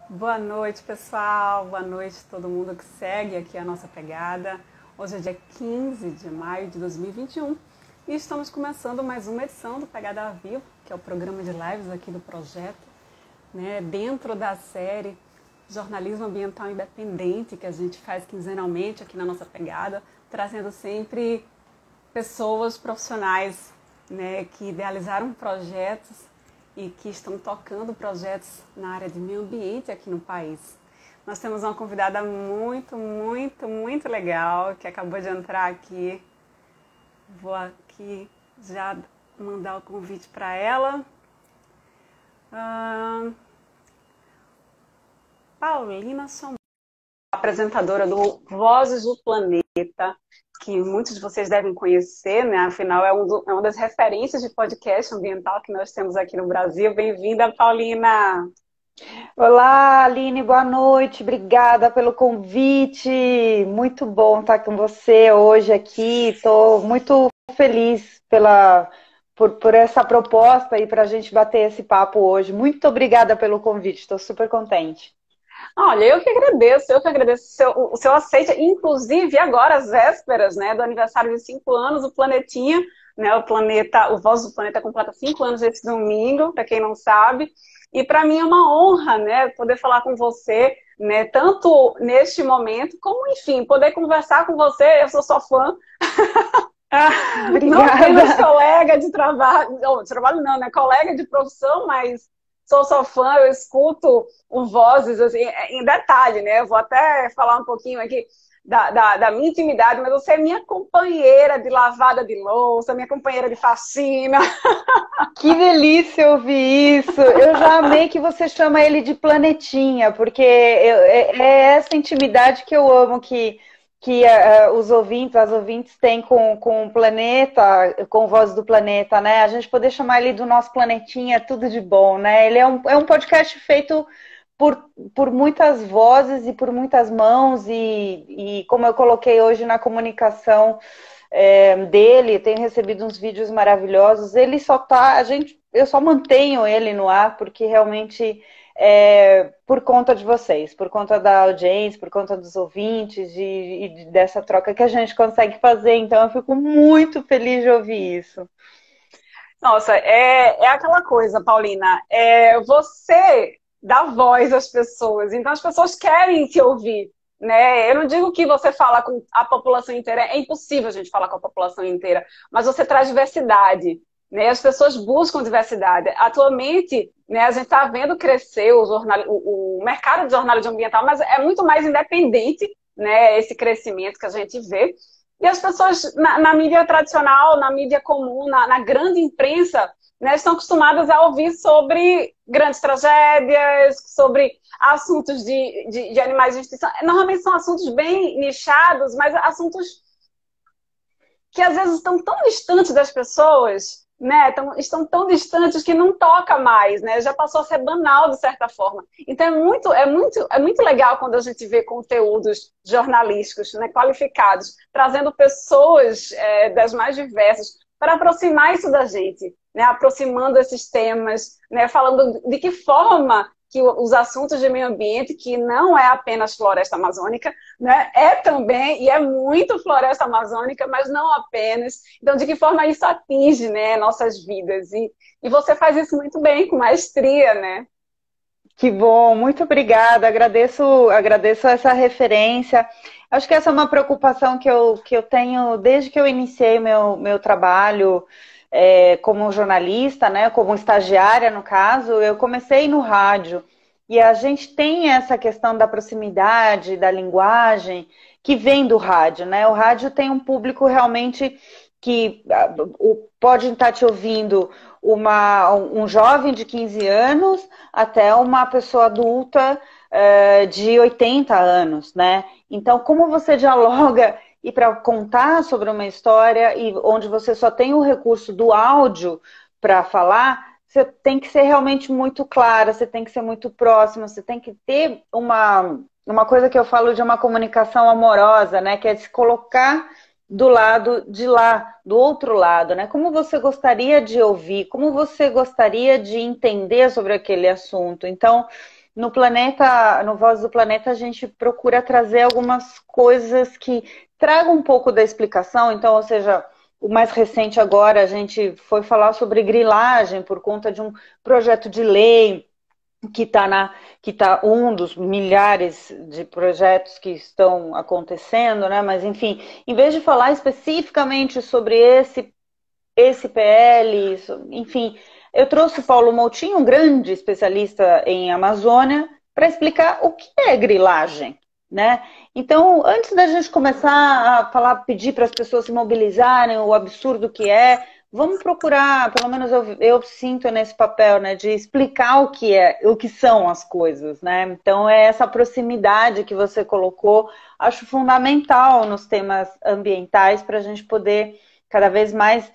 Boa noite, pessoal. Boa noite a todo mundo que segue aqui a nossa pegada. Hoje é dia 15 de maio de 2021 e estamos começando mais uma edição do Pegada ao Vivo, que é o programa de lives aqui do projeto, né, dentro da série Jornalismo Ambiental Independente, que a gente faz quinzenalmente aqui na nossa pegada, trazendo sempre pessoas profissionais, né, que idealizaram projetos e que estão tocando projetos na área de meio ambiente aqui no país. Nós temos uma convidada muito legal, que acabou de entrar aqui. Vou aqui já mandar o convite para ela. Paulina Sombra, apresentadora do Vozes do Planeta, que muitos de vocês devem conhecer, né? Afinal, é uma das referências de podcast ambiental que nós temos aqui no Brasil. Bem-vinda, Paulina! Olá, Aline, boa noite. Obrigada pelo convite. Muito bom estar com você hoje aqui. Estou muito feliz por essa proposta e para a gente bater esse papo hoje. Muito obrigada pelo convite. Estou super contente. Olha, eu que agradeço o seu aceite, inclusive agora, às vésperas, né, do aniversário de 5 anos, o Planetinha, né, o Voz do Planeta completa 5 anos esse domingo, para quem não sabe, e para mim é uma honra, né, poder falar com você, né, tanto neste momento, como, enfim, poder conversar com você, eu sou sua fã. Não apenas Obrigada. colega de trabalho, não, de trabalho não, né, colega de profissão, mas sou sua fã, eu escuto o Vozes, assim, em detalhe, né? Eu vou até falar um pouquinho aqui da minha intimidade, mas você é minha companheira de lavada de louça, minha companheira de faxina. Que delícia ouvir isso. Eu já amei que você chama ele de Planetinha, porque é essa intimidade que eu amo que as ouvintes têm com o planeta, com Voz do Planeta, né? A gente poder chamar ele do nosso planetinha é tudo de bom, né? Ele é um podcast feito por muitas vozes e por muitas mãos, e como eu coloquei hoje na comunicação dele, tenho recebido uns vídeos maravilhosos. Ele só tá, eu só mantenho ele no ar porque realmente por conta de vocês, por conta da audiência, por conta dos ouvintes e dessa troca que a gente consegue fazer. Então eu fico muito feliz de ouvir isso. Nossa, é aquela coisa, Paulina, você dá voz às pessoas, então as pessoas querem te ouvir, né? Eu não digo que você fala com a população inteira, é impossível a gente falar com a população inteira, mas você traz diversidade, né? As pessoas buscam diversidade. Atualmente, né, a gente está vendo crescer o mercado de jornalismo ambiental, mas é muito mais independente, né, esse crescimento que a gente vê. E as pessoas, na mídia tradicional, na mídia comum, na grande imprensa, né, estão acostumadas a ouvir sobre grandes tragédias, sobre assuntos de animais de extinção. Normalmente são assuntos bem nichados, mas assuntos que às vezes estão tão distantes das pessoas, né? Estão tão distantes que não toca mais, né? Já passou a ser banal de certa forma. Então é muito legal quando a gente vê conteúdos jornalísticos, né, qualificados, trazendo pessoas das mais diversas para aproximar isso da gente, né? Aproximando esses temas, né? Falando de que forma que os assuntos de meio ambiente, que não é apenas floresta amazônica, né? É também, e é muito floresta amazônica, mas não apenas. Então, de que forma isso atinge, né, nossas vidas? E você faz isso muito bem, com maestria, né? Que bom, muito obrigada. Agradeço essa referência. Acho que essa é uma preocupação que eu tenho desde que eu iniciei meu trabalho como jornalista, né, como estagiária, no caso. Eu comecei no rádio e a gente tem essa questão da proximidade, da linguagem que vem do rádio, né? O rádio tem um público realmente que pode estar te ouvindo um jovem de 15 anos até uma pessoa adulta de 80 anos, né? Então, como você dialoga e para contar sobre uma história e onde você só tem o recurso do áudio para falar, você tem que ser realmente muito clara, você tem que ser muito próxima, você tem que ter uma coisa que eu falo de uma comunicação amorosa, né? Que é se colocar do lado de lá, do outro lado, né? Como você gostaria de ouvir, como você gostaria de entender sobre aquele assunto. Então, no Planeta, no Voz do Planeta, a gente procura trazer algumas coisas que tragam um pouco da explicação. Então, ou seja, o mais recente agora, a gente foi falar sobre grilagem por conta de um projeto de lei que tá um dos milhares de projetos que estão acontecendo, né? Mas enfim, em vez de falar especificamente sobre esse PL, enfim, eu trouxe o Paulo Moutinho, um grande especialista em Amazônia, para explicar o que é grilagem, né? Então, antes da gente começar a falar, pedir para as pessoas se mobilizarem, o absurdo que é, vamos procurar, pelo menos eu sinto nesse papel, né, de explicar o que é, o que são as coisas, né? Então, é essa proximidade que você colocou, acho fundamental nos temas ambientais para a gente poder cada vez mais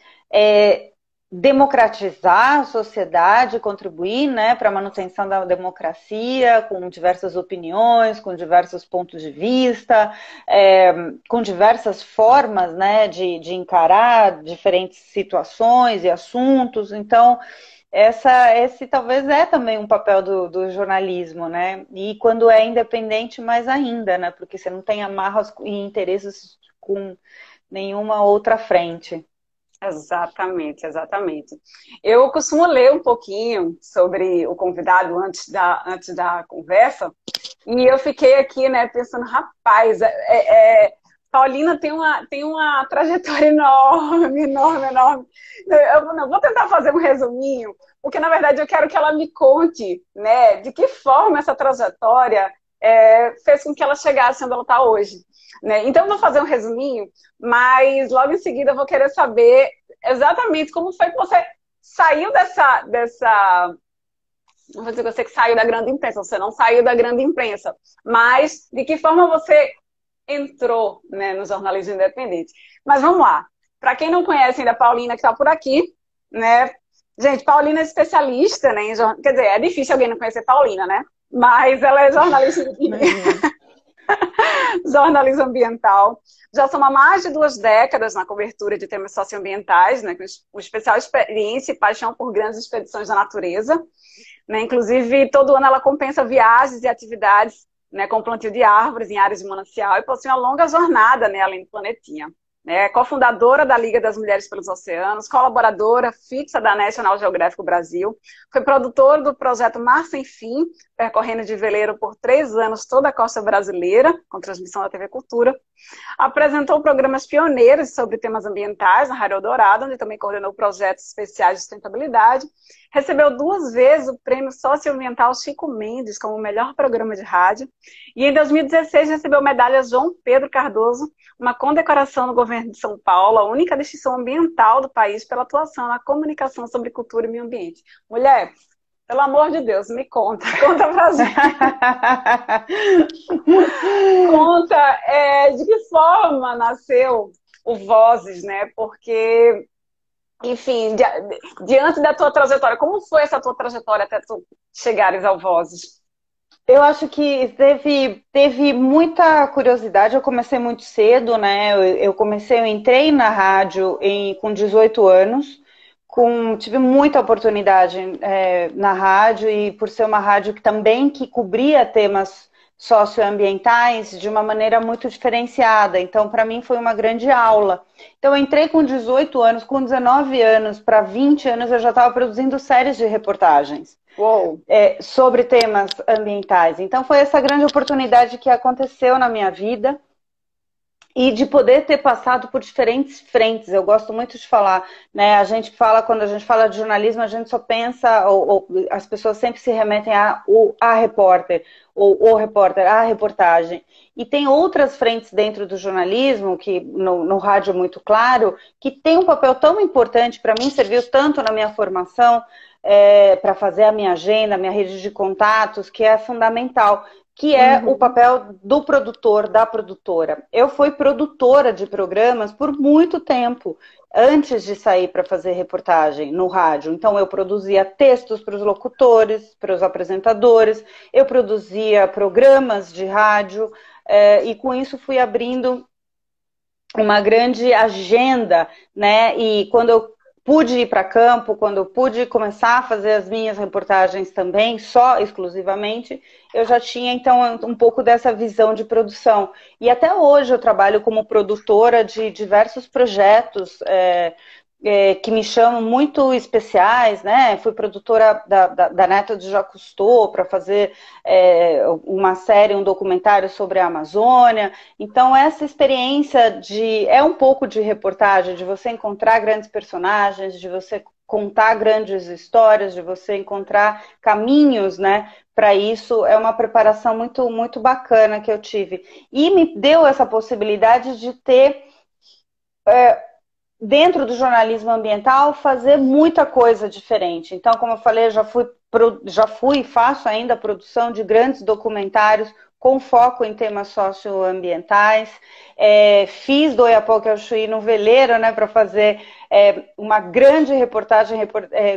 democratizar a sociedade, contribuir, né, para a manutenção da democracia, com diversas opiniões, com diversos pontos de vista, com diversas formas, né, de encarar diferentes situações e assuntos. Então, esse talvez é também um papel do jornalismo, né? E quando é independente, mais ainda, né? Porque você não tem amarras e interesses com nenhuma outra frente. Exatamente, exatamente. Eu costumo ler um pouquinho sobre o convidado antes da conversa, e eu fiquei aqui, né, pensando, rapaz, Paulina tem uma trajetória enorme, enorme, enorme. Eu vou tentar fazer um resuminho, porque na verdade eu quero que ela me conte, né, de que forma essa trajetória fez com que ela chegasse onde ela está hoje. Né? Então, eu vou fazer um resuminho, mas logo em seguida eu vou querer saber exatamente como foi que você saiu não vou dizer que você que saiu da grande imprensa, você não saiu da grande imprensa, mas de que forma você entrou, né, no jornalismo independente. Mas vamos lá. Para quem não conhece ainda a Paulina, que está por aqui, né? Gente, Paulina é especialista, né, quer dizer, é difícil alguém não conhecer Paulina, né? Mas ela é jornalista jornalismo ambiental. Já são há mais de 2 décadas na cobertura de temas socioambientais, né, com especial experiência e paixão por grandes expedições da natureza. Né, inclusive, todo ano ela compensa viagens e atividades, né, com plantio de árvores em áreas de manancial e possui uma longa jornada, né, além do planetinha. É cofundadora da Liga das Mulheres pelos Oceanos, colaboradora fixa da National Geographic Brasil, foi produtora do projeto Mar Sem Fim, percorrendo de veleiro por 3 anos toda a costa brasileira, com transmissão da TV Cultura. Apresentou programas pioneiros sobre temas ambientais na Rádio Eldorado, onde também coordenou projetos especiais de sustentabilidade. Recebeu 2 vezes o prêmio socioambiental Chico Mendes como o melhor programa de rádio. E em 2016 recebeu a medalha João Pedro Cardoso, uma condecoração do governo de São Paulo, a única distinção ambiental do país pela atuação na comunicação sobre cultura e meio ambiente. Mulher, pelo amor de Deus, me conta pra gente. Conta de que forma nasceu o Vozes, né? Porque, enfim, diante da tua trajetória, como foi essa tua trajetória até tu chegares ao Vozes? Eu acho que teve muita curiosidade. Eu comecei muito cedo, né? Eu entrei na rádio com 18 anos, tive muita oportunidade na rádio, e por ser uma rádio que cobria temas socioambientais de uma maneira muito diferenciada. Então, para mim, foi uma grande aula. Então, eu entrei com 18 anos, com 19 anos para 20 anos, eu já estava produzindo séries de reportagens. Sobre temas ambientais. Então foi essa grande oportunidade que aconteceu na minha vida, e de poder ter passado por diferentes frentes. Eu gosto muito de falar, né? Quando a gente fala de jornalismo, a gente só pensa, ou as pessoas sempre se remetem a repórter, ou o repórter, a reportagem. E tem outras frentes dentro do jornalismo, que no rádio muito claro, que tem um papel tão importante. Para mim, serviu tanto na minha formação, para fazer a minha agenda, a minha rede de contatos, que é fundamental, que é o papel do produtor, da produtora. Eu fui produtora de programas por muito tempo, antes de sair para fazer reportagem no rádio. Então, eu produzia textos para os locutores, para os apresentadores, eu produzia programas de rádio, e com isso fui abrindo uma grande agenda, né? E quando eu pude ir para campo, quando eu pude começar a fazer as minhas reportagens também, só exclusivamente, eu já tinha então um pouco dessa visão de produção. E até hoje eu trabalho como produtora de diversos projetos que me chamam muito especiais, né? Fui produtora da Neta de Jacques Cousteau para fazer uma série, um documentário sobre a Amazônia. Então, essa experiência é um pouco de reportagem, de você encontrar grandes personagens, de você contar grandes histórias, de você encontrar caminhos, né? Para isso, é uma preparação muito, muito bacana que eu tive. E me deu essa possibilidade de ter dentro do jornalismo ambiental, fazer muita coisa diferente. Então, como eu falei, eu já fui e faço ainda a produção de grandes documentários com foco em temas socioambientais. Fiz do Oiapoque ao Chuí no veleiro, né, para fazer uma grande reportagem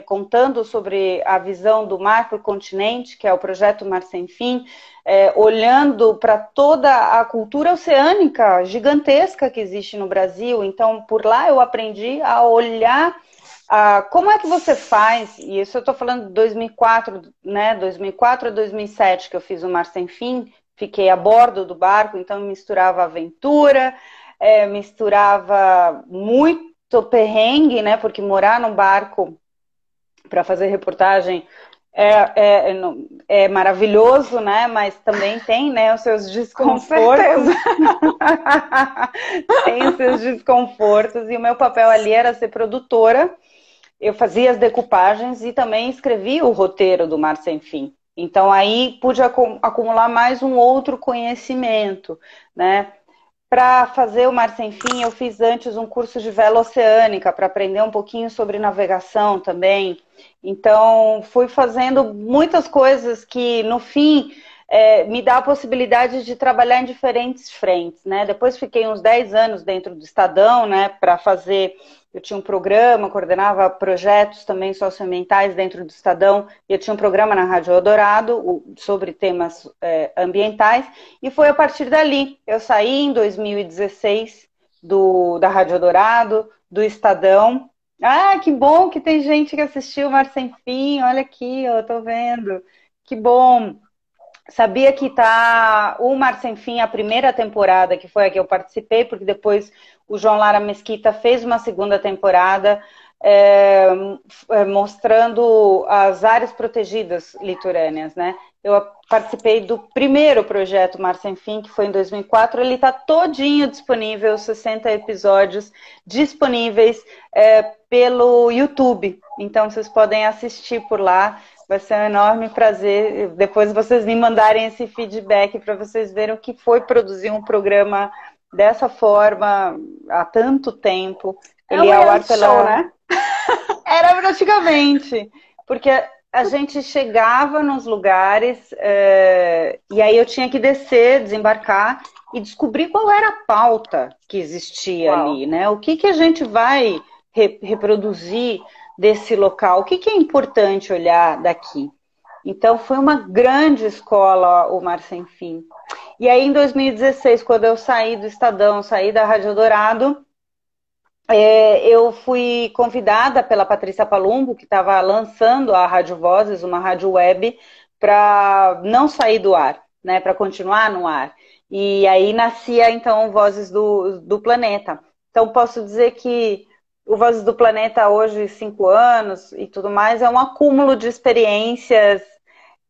contando sobre a visão do mar para o continente, que é o projeto Mar Sem Fim, olhando para toda a cultura oceânica gigantesca que existe no Brasil. Então, por lá eu aprendi a olhar como é que você faz, e isso eu estou falando de 2004, né, 2004 a 2007 que eu fiz o Mar Sem Fim, fiquei a bordo do barco, então misturava aventura, misturava muito perrengue, né, porque morar num barco para fazer reportagem é maravilhoso, né? Mas também tem, né, os seus desconfortos. Tem os seus desconfortos. E o meu papel ali era ser produtora. Eu fazia as decupagens e também escrevia o roteiro do Mar Sem Fim. Então aí pude acumular mais um outro conhecimento, né? Para fazer o Mar Sem Fim, eu fiz antes um curso de vela oceânica para aprender um pouquinho sobre navegação também. Então, fui fazendo muitas coisas que, no fim, me dá a possibilidade de trabalhar em diferentes frentes, né? Depois fiquei uns 10 anos dentro do Estadão, né, para fazer... Eu tinha um programa, coordenava projetos também socioambientais dentro do Estadão, e eu tinha um programa na Rádio Eldorado sobre temas ambientais, e foi a partir dali. Eu saí em 2016 da Rádio Eldorado, do Estadão. Ah, que bom que tem gente que assistiu Mar Sem Fim, olha aqui, eu tô vendo. Que bom. Sabia que tá o Mar Sem Fim, a primeira temporada, que foi a que eu participei, porque depois o João Lara Mesquita fez uma segunda temporada mostrando as áreas protegidas litorâneas, né? Eu participei do primeiro projeto Mar Sem Fim, que foi em 2004. Ele está todinho disponível, 60 episódios disponíveis pelo YouTube. Então, vocês podem assistir por lá. Vai ser um enorme prazer depois vocês me mandarem esse feedback para vocês verem o que foi produzir um programa dessa forma há tanto tempo. Ele é o ar show, né? Era praticamente, porque a gente chegava nos lugares e aí eu tinha que descer, desembarcar e descobrir qual era a pauta que existia ali, né? O que a gente vai reproduzir desse local, o que é importante olhar daqui. Então foi uma grande escola o Mar Sem Fim. E aí em 2016, quando eu saí do Estadão, saí da Rádio Eldorado, eu fui convidada pela Patrícia Palumbo, que estava lançando a Rádio Vozes, uma rádio web, para não sair do ar, né, para continuar no ar. E aí nascia então Vozes do Planeta. Então posso dizer que o Vozes do Planeta hoje, 5 anos e tudo mais, é um acúmulo de experiências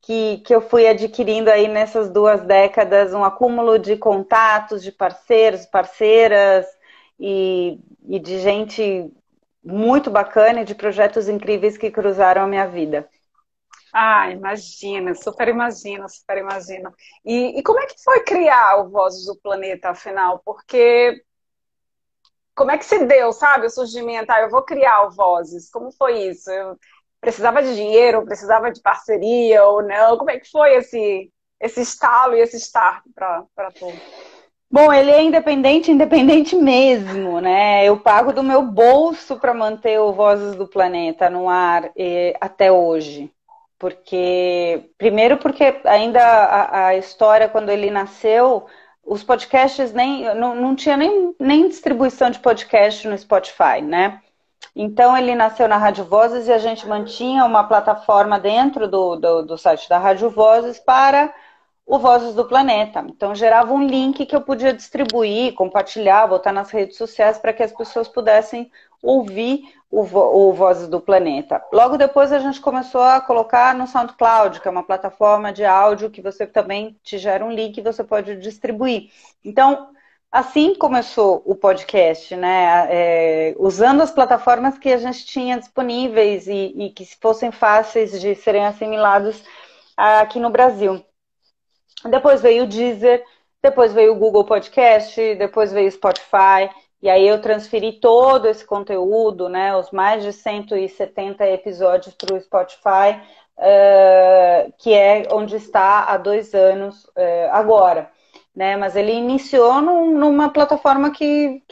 que eu fui adquirindo aí nessas 2 décadas, um acúmulo de contatos, de parceiros, parceiras e de gente muito bacana e de projetos incríveis que cruzaram a minha vida. Ah, imagina, super imagino, super imagino. E como é que foi criar o Vozes do Planeta, afinal? Porque como é que se deu, sabe, o surgimento? Eu vou criar o Vozes. Como foi isso? Eu precisava de dinheiro, precisava de parceria ou não? Como é que foi esse estalo e esse start para tu? Bom, ele é independente mesmo, né? Eu pago do meu bolso para manter o Vozes do Planeta no ar até hoje. Primeiro porque ainda a história, quando ele nasceu, os podcasts não tinha nem distribuição de podcast no Spotify, né? Então, ele nasceu na Rádio Vozes e a gente mantinha uma plataforma dentro do site da Rádio Vozes para o Vozes do Planeta. Então, gerava um link que eu podia distribuir, compartilhar, botar nas redes sociais para que as pessoas pudessem ouvir o Vozes do Planeta. Logo depois, a gente começou a colocar no SoundCloud, que é uma plataforma de áudio que você também te gera um link e você pode distribuir. Então, assim começou o podcast, né? Usando as plataformas que a gente tinha disponíveis e que fossem fáceis de serem assimilados aqui no Brasil. Depois veio o Deezer, depois veio o Google Podcast, depois veio o Spotify, e aí eu transferi todo esse conteúdo, né, os mais de 170 episódios para o Spotify, que é onde está há 2 anos agora. Né, mas ele iniciou numa plataforma que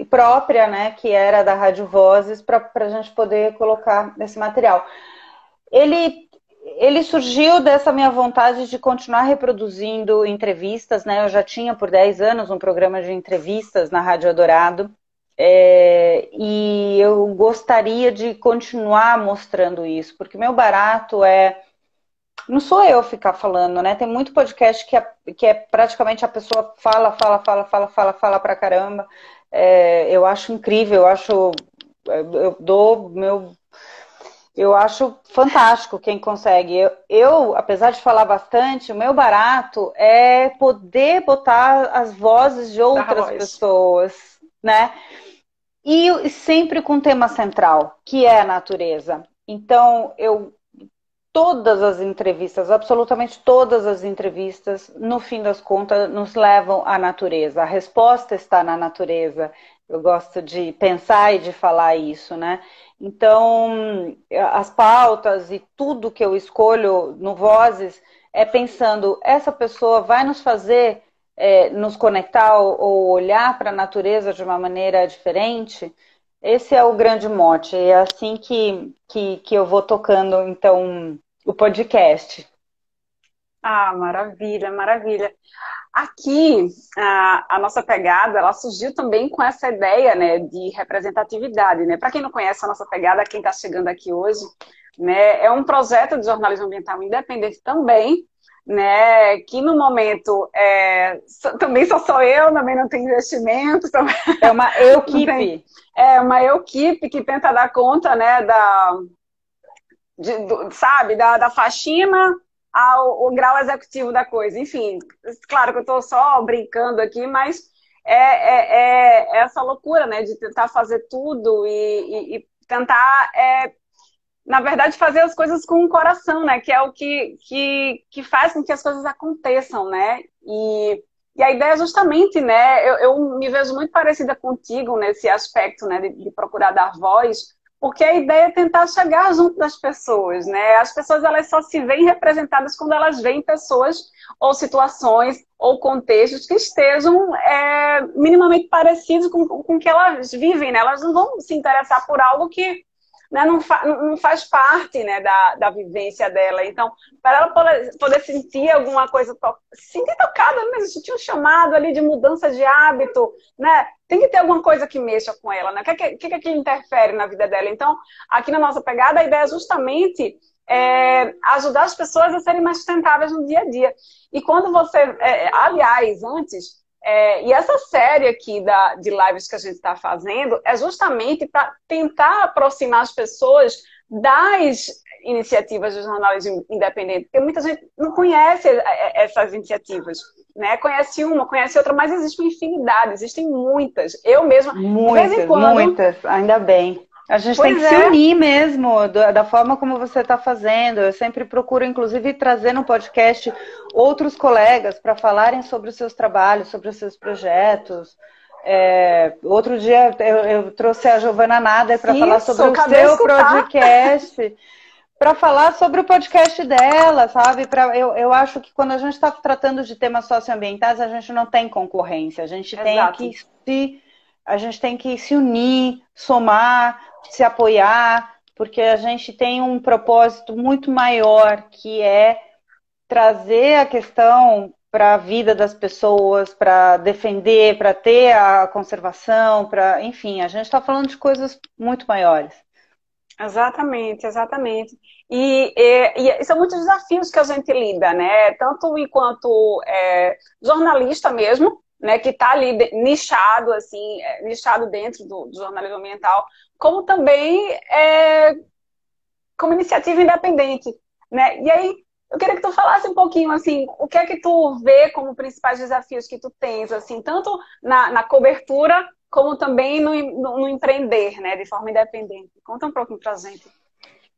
própria, né, que era da Rádio Vozes, para a gente poder colocar esse material. Ele surgiu dessa minha vontade de continuar reproduzindo entrevistas, né? Eu já tinha por 10 anos um programa de entrevistas na Rádio Eldorado, e eu gostaria de continuar mostrando isso, porque meu barato não sou eu ficar falando, né? Tem muito podcast que é praticamente a pessoa fala pra caramba. Eu acho incrível, eu acho fantástico quem consegue. Apesar de falar bastante, o meu barato é poder botar as vozes de outras pessoas, né? E sempre com tema central, que é a natureza. Então, todas as entrevistas, absolutamente todas as entrevistas, no fim das contas, nos levam à natureza. A resposta está na natureza. Eu gosto de pensar e de falar isso, né? Então, as pautas e tudo que eu escolho no Vozes é pensando, essa pessoa vai nos fazer nos conectar ou olhar para a natureza de uma maneira diferente? Esse é o grande mote, é assim que eu vou tocando, então, o podcast. Ah, maravilha, maravilha. Aqui, a nossa pegada, ela surgiu também com essa ideia, né, de representatividade, né? Para quem não conhece a nossa pegada, quem está chegando aqui hoje, né, é um projeto de jornalismo ambiental independente também, né, que no momento também sou eu, também não tem investimento, também, é uma equipe. É uma equipe que tenta dar conta, né, sabe, da faxina ao grau executivo da coisa. Enfim, claro que eu estou só brincando aqui, mas é essa loucura, né, de tentar fazer tudo e tentar, na verdade, fazer as coisas com o coração, né, que é o que faz com que as coisas aconteçam, né, e a ideia é justamente, né, eu me vejo muito parecida contigo nesse aspecto, né, de procurar dar voz, porque a ideia é tentar chegar junto das pessoas, né? As pessoas, elas só se veem representadas quando elas veem pessoas ou situações ou contextos que estejam minimamente parecidos com o que elas vivem, né? Elas não vão se interessar por algo que, né, não faz parte, né, da vivência dela. Então, para ela poder sentir alguma coisa, se sentir tocada mesmo, sentir um chamado ali de mudança de hábito, né? Tem que ter alguma coisa que mexa com ela, né? O que interfere na vida dela? Então, aqui na nossa pegada, a ideia é justamente ajudar as pessoas a serem mais sustentáveis no dia a dia. E quando você... aliás, antes... e essa série aqui de lives que a gente está fazendo é justamente para tentar aproximar as pessoas das iniciativas do jornalismo independente, porque muita gente não conhece essas iniciativas, né? Conhece uma, conhece outra, mas existem infinidade, existem muitas. Eu mesma, de vez em quando... Muitas, ainda bem. A gente tem que se unir mesmo, da forma como você está fazendo. Eu sempre procuro, inclusive, trazer no podcast outros colegas para falarem sobre os seus trabalhos, sobre os seus projetos. Outro dia eu trouxe a Giovana Nader para falar sobre o seu podcast, para falar sobre o podcast dela, sabe? Eu acho que quando a gente está tratando de temas socioambientais, a gente não tem concorrência, a gente tem que se unir, somar, se apoiar, porque a gente tem um propósito muito maior, que é trazer a questão para a vida das pessoas, para defender, para ter a conservação, para, enfim, a gente está falando de coisas muito maiores. Exatamente, exatamente. E são muitos desafios que a gente lida, né? Tanto enquanto jornalista mesmo, né? Que está ali nichado, assim, nichado dentro do jornalismo ambiental, como também como iniciativa independente, né? E aí, eu queria que tu falasse um pouquinho, assim, o que é que tu vê como principais desafios que tu tens, assim, tanto na cobertura, como também no empreender, né, de forma independente. Conta um pouquinho pra gente.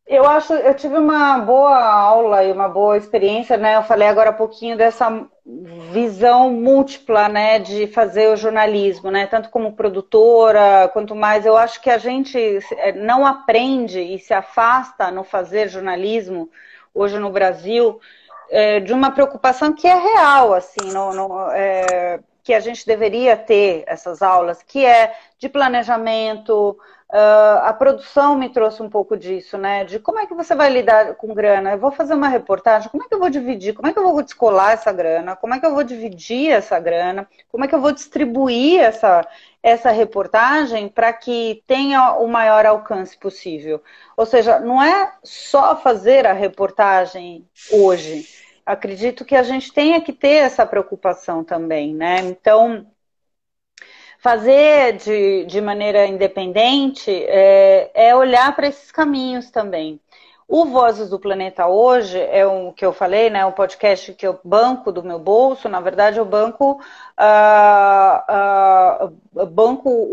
Eu tive uma boa aula e uma boa experiência, né? Eu falei agora há pouquinho dessa visão múltipla, né, de fazer o jornalismo, né? Tanto como produtora, quanto mais. Eu acho que a gente não aprende e se afasta no fazer jornalismo hoje no Brasil de uma preocupação que é real, assim, que a gente deveria ter essas aulas, que é de planejamento. A produção me trouxe um pouco disso, né? De como é que você vai lidar com grana? Eu vou fazer uma reportagem, como é que eu vou dividir? Como é que eu vou descolar essa grana? Como é que eu vou dividir essa grana? Como é que eu vou distribuir essa reportagem para que tenha o maior alcance possível? Ou seja, não é só fazer a reportagem hoje. Acredito que a gente tenha que ter essa preocupação também, né? Então, fazer de maneira independente é olhar para esses caminhos também. O Vozes do Planeta hoje é o que eu falei, né? Um podcast que eu banco do meu bolso. Na verdade, eu banco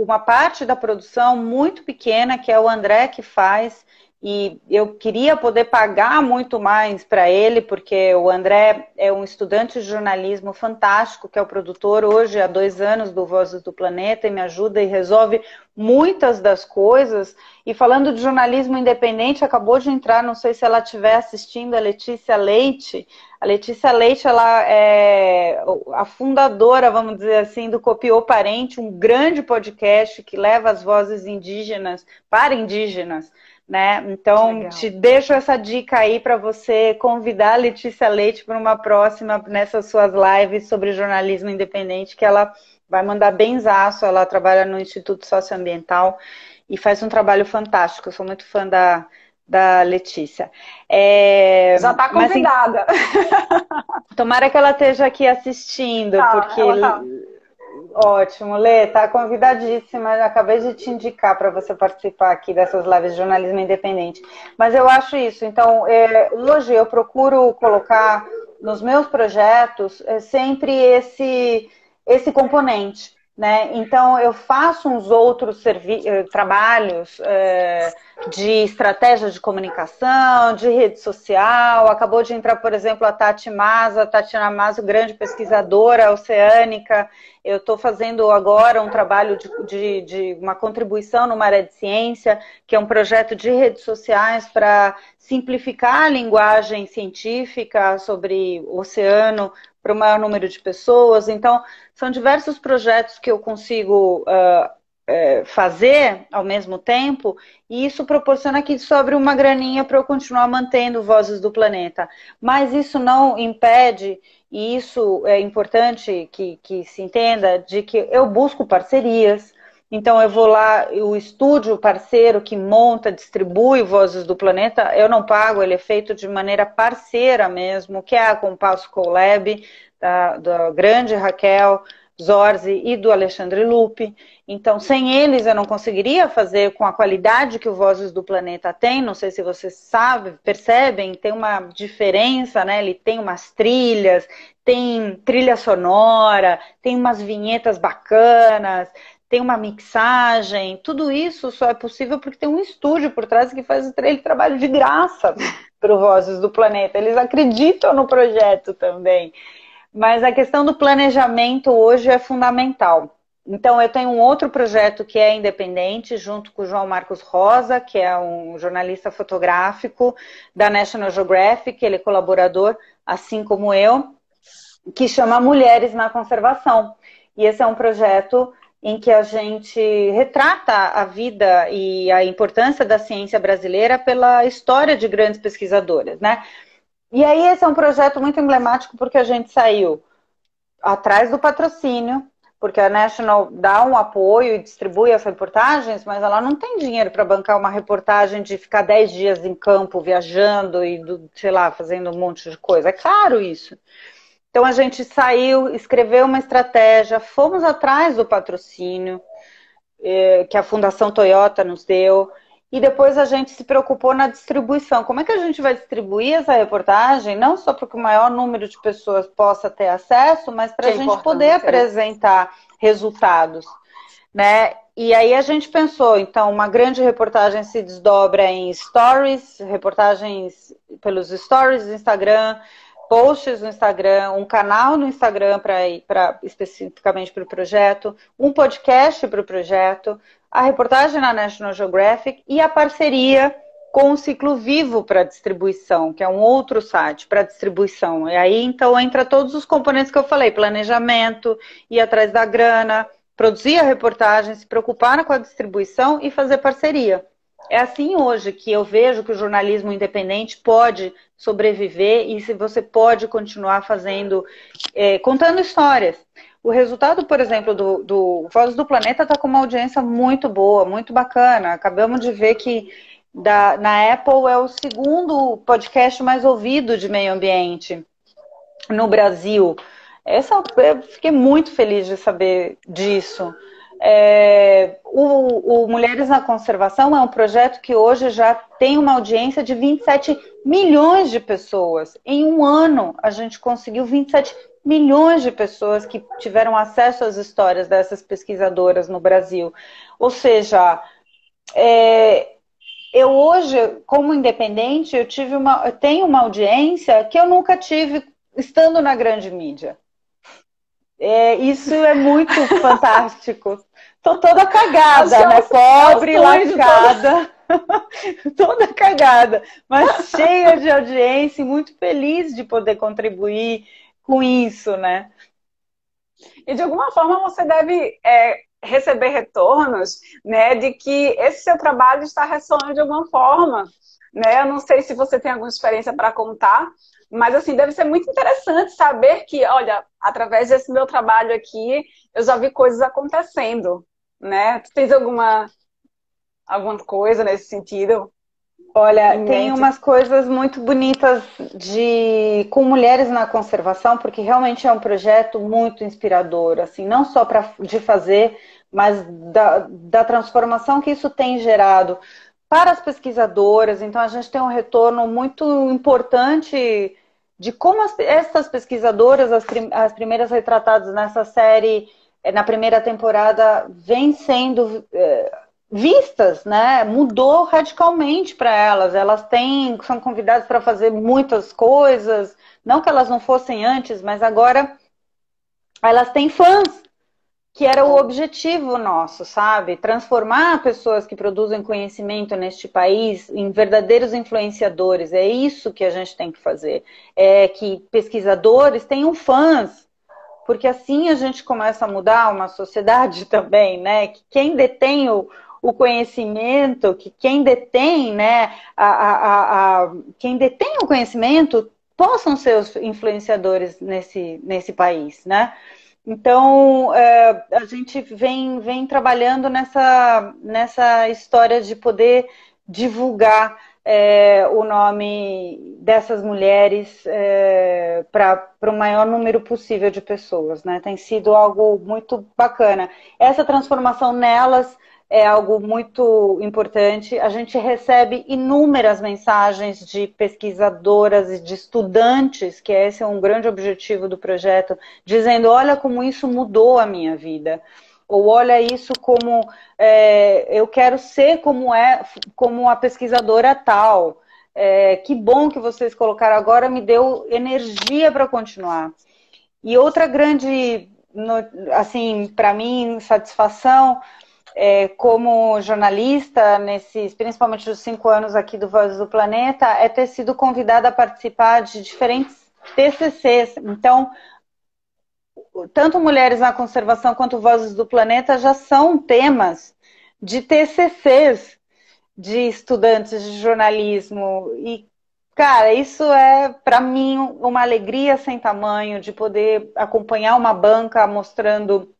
uma parte da produção muito pequena, que é o André que faz. E eu queria poder pagar muito mais para ele, porque o André é um estudante de jornalismo fantástico, que é o produtor hoje há 2 anos do Vozes do Planeta, e me ajuda e resolve muitas das coisas. E falando de jornalismo independente, acabou de entrar, não sei se ela estiver assistindo, a Letícia Leite. A Letícia Leite, ela é a fundadora, vamos dizer assim, do Copiou Parente, um grande podcast que leva as vozes indígenas para indígenas, né? Então, legal. Te deixo essa dica aí para você convidar a Letícia Leite para uma próxima, nessas suas lives sobre jornalismo independente, que ela vai mandar benzaço. Ela trabalha no Instituto Socioambiental e faz um trabalho fantástico. Eu sou muito fã da Letícia. Já está convidada. Tomara que ela esteja aqui assistindo, porque... Ótimo, Lê, tá convidadíssima. Acabei de te indicar para você participar aqui dessas lives de jornalismo independente. Mas eu acho isso. Então, hoje eu procuro colocar nos meus projetos sempre esse componente, né? Então, eu faço uns outros trabalhos de estratégia de comunicação, de rede social. Acabou de entrar, por exemplo, a Tatiana Maza, grande pesquisadora oceânica. Eu estou fazendo agora um trabalho de uma contribuição no Maré de Ciência, que é um projeto de redes sociais para simplificar a linguagem científica sobre o oceano para o maior número de pessoas. Então, são diversos projetos que eu consigo fazer ao mesmo tempo, e isso proporciona que sobre uma graninha para eu continuar mantendo Vozes do Planeta. Mas isso não impede, e isso é importante que se entenda, de que eu busco parcerias. Então eu vou lá, o estúdio parceiro que monta, distribui Vozes do Planeta, eu não pago, ele é feito de maneira parceira mesmo, que é a Compasso Colab, da grande Raquel Zorzi e do Alexandre Lupe. Então, sem eles eu não conseguiria fazer com a qualidade que o Vozes do Planeta tem. Não sei se vocês percebem, tem uma diferença, né? Ele tem umas trilhas, tem trilha sonora, tem umas vinhetas bacanas, tem uma mixagem. Tudo isso só é possível porque tem um estúdio por trás que faz aquele trabalho de graça para o Vozes do Planeta. Eles acreditam no projeto também. Mas a questão do planejamento hoje é fundamental. Então, eu tenho um outro projeto que é independente, junto com o João Marcos Rosa, que é um jornalista fotográfico da National Geographic, ele é colaborador, assim como eu, que chama Mulheres na Conservação. E esse é um projeto em que a gente retrata a vida e a importância da ciência brasileira pela história de grandes pesquisadoras, né? E aí esse é um projeto muito emblemático porque a gente saiu atrás do patrocínio, porque a National dá um apoio e distribui as reportagens, mas ela não tem dinheiro para bancar uma reportagem de ficar 10 dias em campo, viajando e, sei lá, fazendo um monte de coisa. É caro isso. Então a gente saiu, escreveu uma estratégia, fomos atrás do patrocínio que a Fundação Toyota nos deu, e depois a gente se preocupou na distribuição. Como é que a gente vai distribuir essa reportagem, não só para que o maior número de pessoas possa ter acesso, mas para a gente poder apresentar resultados, né? E aí a gente pensou, então, uma grande reportagem se desdobra em stories, reportagens pelos stories do Instagram, posts no Instagram, um canal no Instagram especificamente para o projeto, um podcast para o projeto, a reportagem na National Geographic e a parceria com o Ciclo Vivo para distribuição, que é um outro site para distribuição. E aí, então, entra todos os componentes que eu falei, planejamento, ir atrás da grana, produzir a reportagem, se preocupar com a distribuição e fazer parceria. É assim hoje que eu vejo que o jornalismo independente pode sobreviver e se você pode continuar fazendo, contando histórias. O resultado, por exemplo, do Vozes do Planeta está com uma audiência muito boa, muito bacana. Acabamos de ver que na Apple é o segundo podcast mais ouvido de meio ambiente no Brasil. Eu fiquei muito feliz de saber disso. O Mulheres na Conservação é um projeto que hoje já tem uma audiência de 27 milhões de pessoas. Em um ano, a gente conseguiu 27 milhões de pessoas que tiveram acesso às histórias dessas pesquisadoras no Brasil. Ou seja, eu hoje, como independente, eu tenho uma audiência que eu nunca tive estando na grande mídia. Isso é muito fantástico. Tô toda cagada, né? Pobre, lascada. Toda cagada, mas cheia de audiência e muito feliz de poder contribuir com isso, né? E de alguma forma você deve receber retornos, né, de que esse seu trabalho está ressoando de alguma forma, né? Eu não sei se você tem alguma experiência para contar, mas assim, deve ser muito interessante saber que, olha, através desse meu trabalho aqui, eu já vi coisas acontecendo, né? Tu tens alguma coisa nesse sentido? Olha, tem umas coisas muito bonitas com mulheres na conservação, porque realmente é um projeto muito inspirador, assim, não só de fazer, mas da transformação que isso tem gerado para as pesquisadoras. Então a gente tem um retorno muito importante de como essas pesquisadoras, as primeiras retratadas nessa série, na primeira temporada, vêm sendo vistas, né? Mudou radicalmente para elas. Elas são convidadas para fazer muitas coisas, não que elas não fossem antes, mas agora elas têm fãs, que era o objetivo nosso, sabe? Transformar pessoas que produzem conhecimento neste país em verdadeiros influenciadores. É isso que a gente tem que fazer. É que pesquisadores tenham fãs, porque assim a gente começa a mudar uma sociedade também, né? Que quem detém o conhecimento, que quem detém, né, quem detém o conhecimento possam ser os influenciadores nesse país, né? Então, a gente vem trabalhando nessa história de poder divulgar o nome dessas mulheres para o maior número possível de pessoas, né? Tem sido algo muito bacana. Essa transformação nelas é algo muito importante. A gente recebe inúmeras mensagens de pesquisadoras e de estudantes, que esse é um grande objetivo do projeto, dizendo, olha como isso mudou a minha vida. Ou olha isso como eu quero ser como a pesquisadora tal. Que bom que vocês colocaram agora, me deu energia para continuar. E outra grande, assim, para mim, satisfação, como jornalista, principalmente nos 5 anos aqui do Vozes do Planeta, é ter sido convidada a participar de diferentes TCCs. Então, tanto Mulheres na Conservação quanto Vozes do Planeta já são temas de TCCs de estudantes de jornalismo. E, Cara, isso é, para mim, uma alegria sem tamanho de poder acompanhar uma banca mostrando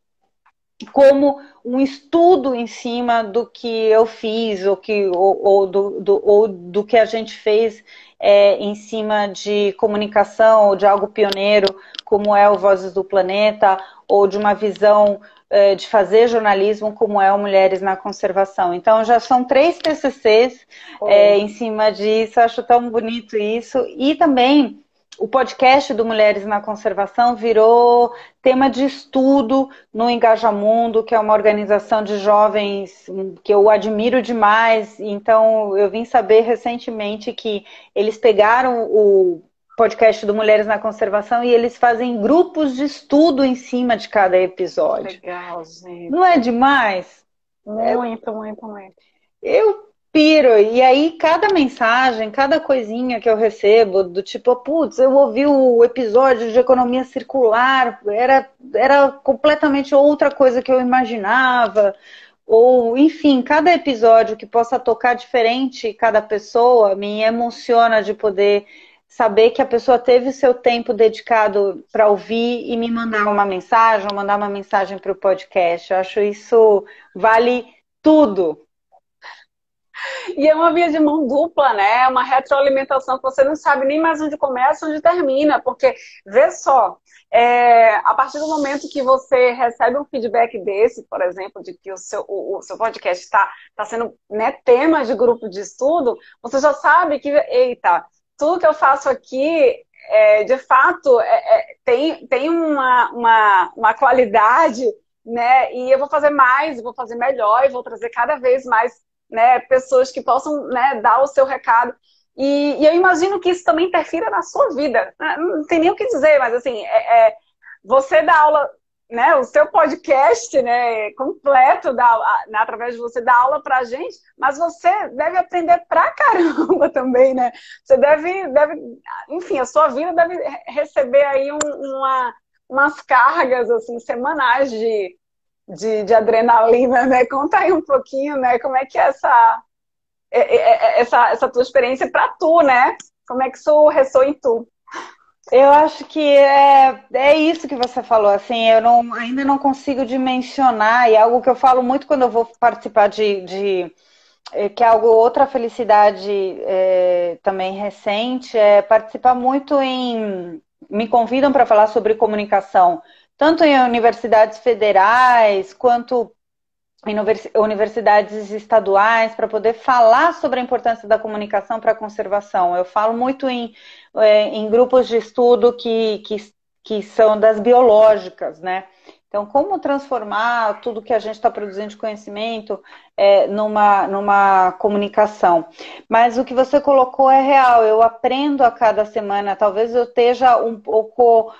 como um estudo em cima do que eu fiz ou do que a gente fez em cima de comunicação ou de algo pioneiro, como é o Vozes do Planeta, ou de uma visão de fazer jornalismo, como é o Mulheres na Conservação. Então, já são 3 TCCs em cima disso, acho tão bonito isso. E também o podcast do Mulheres na Conservação virou tema de estudo no Engajamundo, que é uma organização de jovens que eu admiro demais. Então, eu vim saber recentemente que eles pegaram o podcast do Mulheres na Conservação e eles fazem grupos de estudo em cima de cada episódio. Legal, gente. Não é demais? Muito, muito, muito. Eu piro. E aí, cada mensagem, cada coisinha que eu recebo, do tipo, putz, eu ouvi o episódio de economia circular, era completamente outra coisa que eu imaginava. Ou, enfim, cada episódio que possa tocar diferente cada pessoa me emociona de poder saber que a pessoa teve seu tempo dedicado para ouvir e me mandar uma mensagem, ou mandar uma mensagem para o podcast. Eu acho isso vale tudo. E é uma via de mão dupla, né? É uma retroalimentação que você não sabe nem mais onde começa, onde termina, porque, vê só, a partir do momento que você recebe um feedback desse, por exemplo, de que o seu podcast está sendo, né, tema de grupo de estudo, você já sabe que, eita, tudo que eu faço aqui, de fato, tem uma qualidade, né? E eu vou fazer mais, vou fazer melhor, e vou trazer cada vez mais, né, pessoas que possam, né, dar o seu recado. E eu imagino que isso também interfira na sua vida. Não tem nem o que dizer, mas assim, você dá aula, né, o seu podcast, né, completo, através de você dar aula pra gente, mas você deve aprender pra caramba também, né? Você enfim, a sua vida deve receber aí umas cargas assim, semanais de adrenalina, né? Conta aí um pouquinho, né? Como é que é essa tua experiência para tu, né? Como é que isso ressoa em tu? Eu acho que é isso que você falou, assim, ainda não consigo dimensionar, e é algo que eu falo muito quando eu vou participar que é algo, outra felicidade também recente, é participar muito me convidam para falar sobre comunicação, tanto em universidades federais, quanto em universidades estaduais, para poder falar sobre a importância da comunicação para a conservação. Eu falo muito em grupos de estudo que são das biológicas, né? Então, como transformar tudo que a gente está produzindo de conhecimento numa comunicação. Mas o que você colocou é real, eu aprendo a cada semana, talvez eu esteja um pouco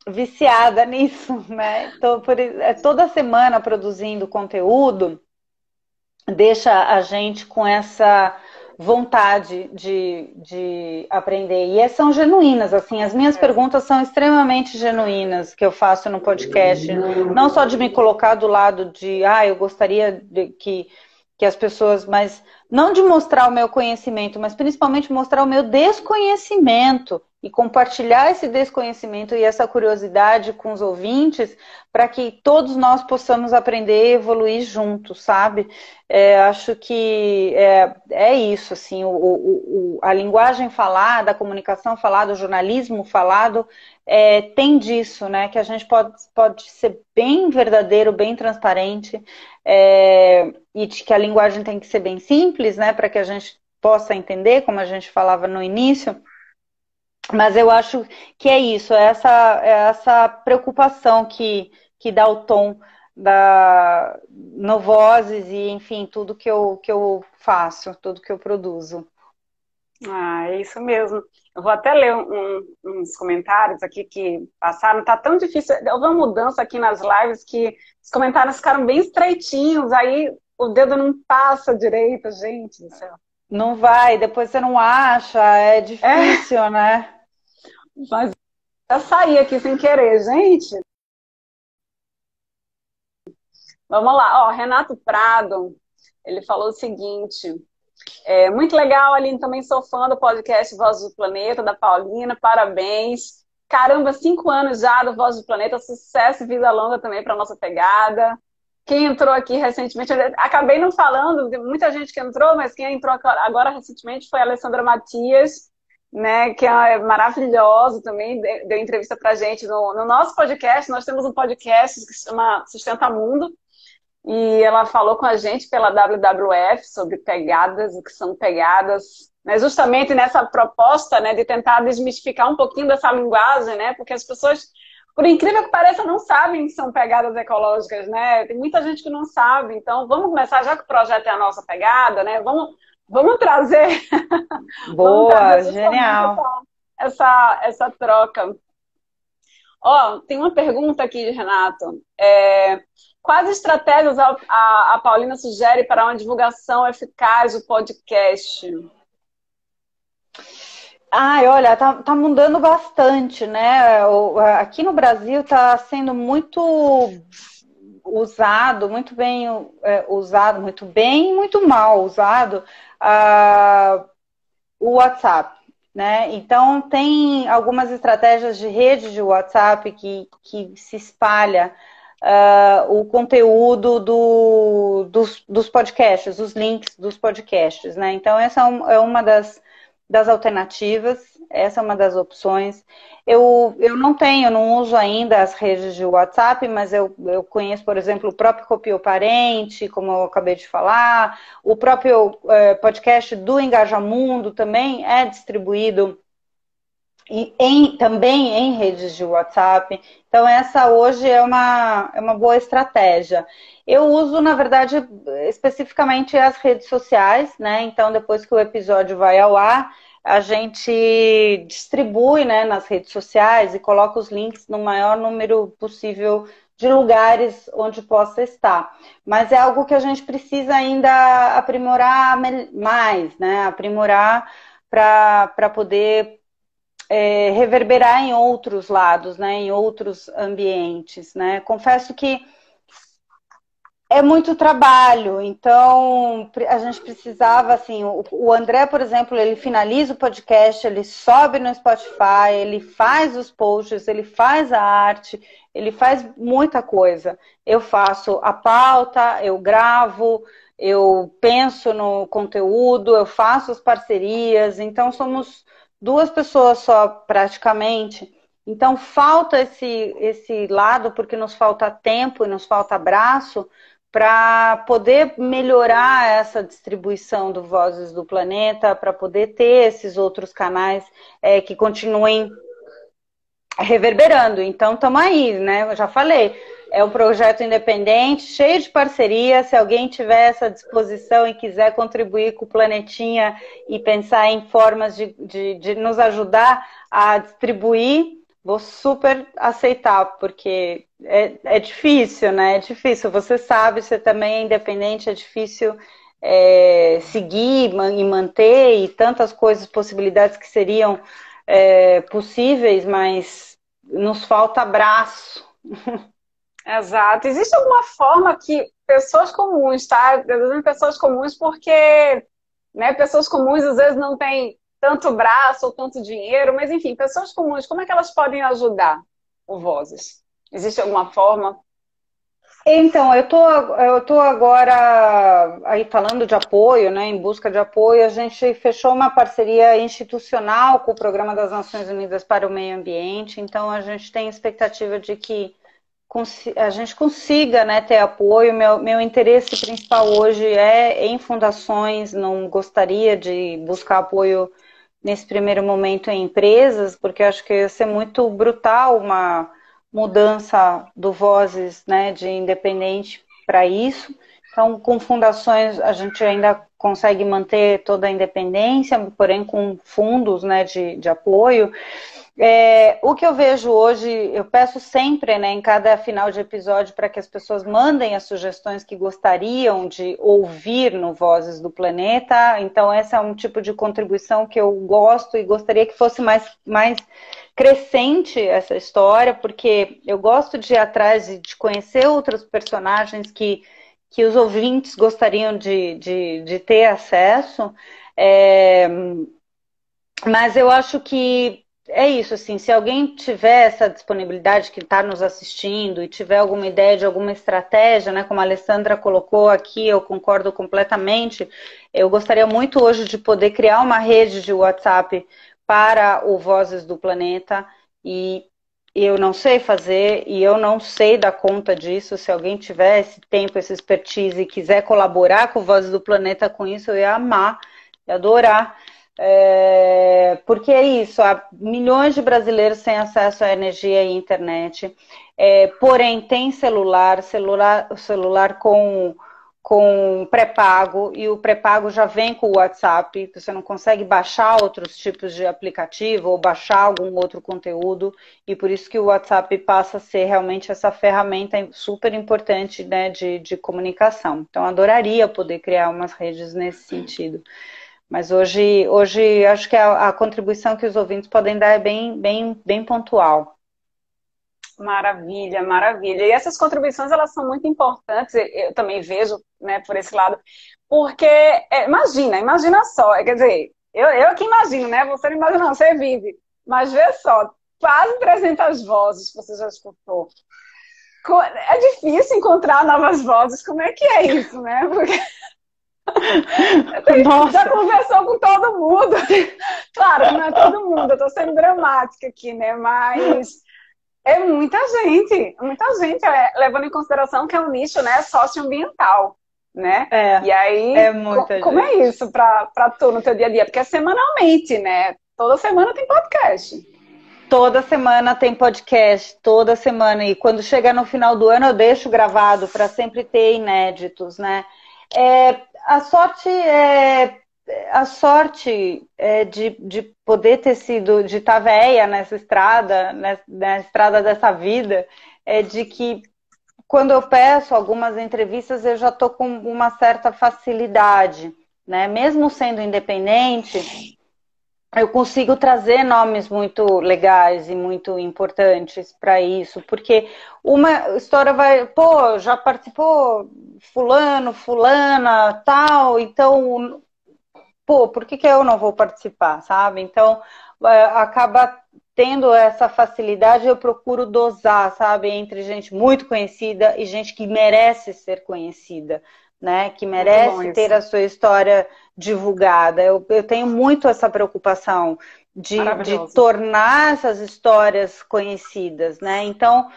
viciada nisso, né? Então, toda semana produzindo conteúdo deixa a gente com essa vontade de aprender. E são genuínas, assim, as minhas perguntas são extremamente genuínas que eu faço no podcast. Não só de me colocar do lado de, eu gostaria que as pessoas, mas não de mostrar o meu conhecimento, mas principalmente mostrar o meu desconhecimento e compartilhar esse desconhecimento e essa curiosidade com os ouvintes para que todos nós possamos aprender e evoluir juntos, sabe? Acho que é isso, assim, a linguagem falada, a comunicação falada, o jornalismo falado tem disso, né? Que a gente pode ser bem verdadeiro, bem transparente, e de que a linguagem tem que ser bem simples, né? Para que a gente possa entender, como a gente falava no início. Mas eu acho que é isso, essa preocupação que dá o tom no Vozes e, enfim, tudo que eu faço, tudo que eu produzo. É isso mesmo. Eu vou até ler uns comentários aqui que passaram. Tá tão difícil. Houve uma mudança aqui nas lives que os comentários ficaram bem estreitinhos, aí o dedo não passa direito, gente do céu. Não vai, depois você não acha, é difícil, né? Mas eu saí aqui sem querer, gente. Vamos lá, ó, Renato Prado, ele falou o seguinte: Muito legal, Aline, também sou fã do podcast Voz do Planeta, da Paulina, parabéns. Caramba, 5 anos já do Voz do Planeta, sucesso e vida longa também para nossa pegada. Quem entrou aqui recentemente, eu acabei não falando, tem muita gente que entrou, mas quem entrou agora recentemente foi a Alessandra Matias, né, que é maravilhosa também, deu entrevista pra gente no nosso podcast. Nós temos um podcast que se chama Sustenta Mundo, e ela falou com a gente pela WWF sobre pegadas, o que são pegadas, né, justamente nessa proposta, né, de tentar desmistificar um pouquinho dessa linguagem, né, porque as pessoas, por incrível que pareça, não sabem que são pegadas ecológicas, né? Tem muita gente que não sabe. Então, vamos começar, já que o projeto é a nossa pegada, né? Vamos trazer, vamos Boa, trazer genial. essa troca. Ó, tem uma pergunta aqui, Renato. Quais estratégias a Paulina sugere para uma divulgação eficaz do podcast? Ai, olha, tá mudando bastante, né? Aqui no Brasil tá sendo muito usado, muito bem usado, muito bem, muito mal usado, o WhatsApp, né? Então tem algumas estratégias de rede de WhatsApp que se espalha o conteúdo dos podcasts, os links dos podcasts, né? Então essa é uma das alternativas, essa é uma das opções. Eu não uso ainda as redes de WhatsApp, mas eu conheço, por exemplo, o próprio Copio Parente, como eu acabei de falar, o próprio podcast do Engajamundo também é distribuído também em redes de WhatsApp. Então, essa hoje é uma boa estratégia. Eu uso, na verdade, especificamente as redes sociais, né? Então, depois que o episódio vai ao ar, a gente distribui, né, nas redes sociais e coloca os links no maior número possível de lugares onde possa estar. Mas é algo que a gente precisa ainda aprimorar mais, né? Aprimorar para poder reverberar em outros lados, né, em outros ambientes, né? Confesso que é muito trabalho, então a gente precisava, assim, o André, por exemplo, ele finaliza o podcast, ele sobe no Spotify, ele faz os posts, ele faz a arte, ele faz muita coisa. Eu faço a pauta, eu gravo, eu penso no conteúdo, eu faço as parcerias, então somos 2 pessoas só, praticamente. Então, falta esse lado, porque nos falta tempo e nos falta braço para poder melhorar essa distribuição do Vozes do Planeta, para poder ter esses outros canais que continuem reverberando. Então, estamos aí, né? Eu já falei. É um projeto independente, cheio de parceria. Se alguém tiver essa disposição e quiser contribuir com o Planetinha e pensar em formas de nos ajudar a distribuir, vou super aceitar, porque é difícil, né? É difícil. Você sabe, você também é independente, é difícil seguir e manter, e tantas coisas, possibilidades que seriam possíveis, mas nos falta braço. Exato. Existe alguma forma que pessoas comuns, tá? Eu dizendo pessoas comuns porque, né, pessoas comuns às vezes não têm tanto braço ou tanto dinheiro, mas enfim, pessoas comuns, como é que elas podem ajudar o Vozes? Existe alguma forma? Então, eu tô agora aí falando de apoio, né, em busca de apoio. A gente fechou uma parceria institucional com o Programa das Nações Unidas para o Meio Ambiente, então a gente tem expectativa de que a gente consiga, né, ter apoio. Meu interesse principal hoje é em fundações, não gostaria de buscar apoio nesse primeiro momento em empresas, porque eu acho que ia ser muito brutal uma mudança do Vozes, né, de independente para isso. Então, com fundações, a gente ainda consegue manter toda a independência, porém com fundos, né, de apoio. O que eu vejo hoje, eu peço sempre, né, em cada final de episódio, para que as pessoas mandem as sugestões que gostariam de ouvir no Vozes do Planeta. Então, esse é um tipo de contribuição que eu gosto e gostaria que fosse mais crescente essa história, porque eu gosto de ir atrás e de conhecer outros personagens que que os ouvintes gostariam de ter acesso. É, mas eu acho que é isso, assim, se alguém tiver essa disponibilidade que está nos assistindo e tiver alguma ideia de alguma estratégia, né, como a Alessandra colocou aqui, eu concordo completamente. Eu gostaria muito hoje de poder criar uma rede de WhatsApp para o Vozes do Planeta e eu não sei fazer e eu não sei dar conta disso. Se alguém tiver esse tempo, essa expertise e quiser colaborar com o Vozes do Planeta com isso, eu ia amar, ia adorar. Porque é isso, há milhões de brasileiros sem acesso à energia e internet, porém tem celular com pré-pago, e o pré-pago já vem com o WhatsApp, você não consegue baixar outros tipos de aplicativo ou baixar algum outro conteúdo, e por isso que o WhatsApp passa a ser realmente essa ferramenta super importante, né, de comunicação. Então, adoraria poder criar umas redes nesse sentido. Mas hoje acho que a contribuição que os ouvintes podem dar é bem pontual. Maravilha, maravilha. E essas contribuições, elas são muito importantes, eu também vejo, né, por esse lado, porque, imagina só, quer dizer, eu que imagino, né, você não imagina, não, você vive, mas vê só, quase 300 vozes que você já escutou. É difícil encontrar novas vozes, como é que é isso, né? Porque Nossa. já conversou com todo mundo. Claro, não é todo mundo, eu tô sendo dramática aqui, né, mas... É muita gente, levando em consideração que é um nicho, né, socioambiental, né? E aí, como é isso para tu no teu dia a dia? Porque é semanalmente, né? Toda semana tem podcast. Toda semana tem podcast, toda semana. E quando chegar no final do ano eu deixo gravado para sempre ter inéditos, né? A sorte de poder ter sido, de estar véia nessa estrada, na estrada dessa vida, é de que quando eu peço algumas entrevistas eu já estou com uma certa facilidade, né? Mesmo sendo independente, eu consigo trazer nomes muito legais e muito importantes para isso, porque uma história vai, pô, já participou fulano, fulana, tal, então... pô, por que eu não vou participar, sabe? Então, acaba tendo essa facilidade, eu procuro dosar, sabe? Entre gente muito conhecida e gente que merece ser conhecida, né? Que merece ter a sua história divulgada. Eu tenho muito essa preocupação de tornar essas histórias conhecidas, né? Então,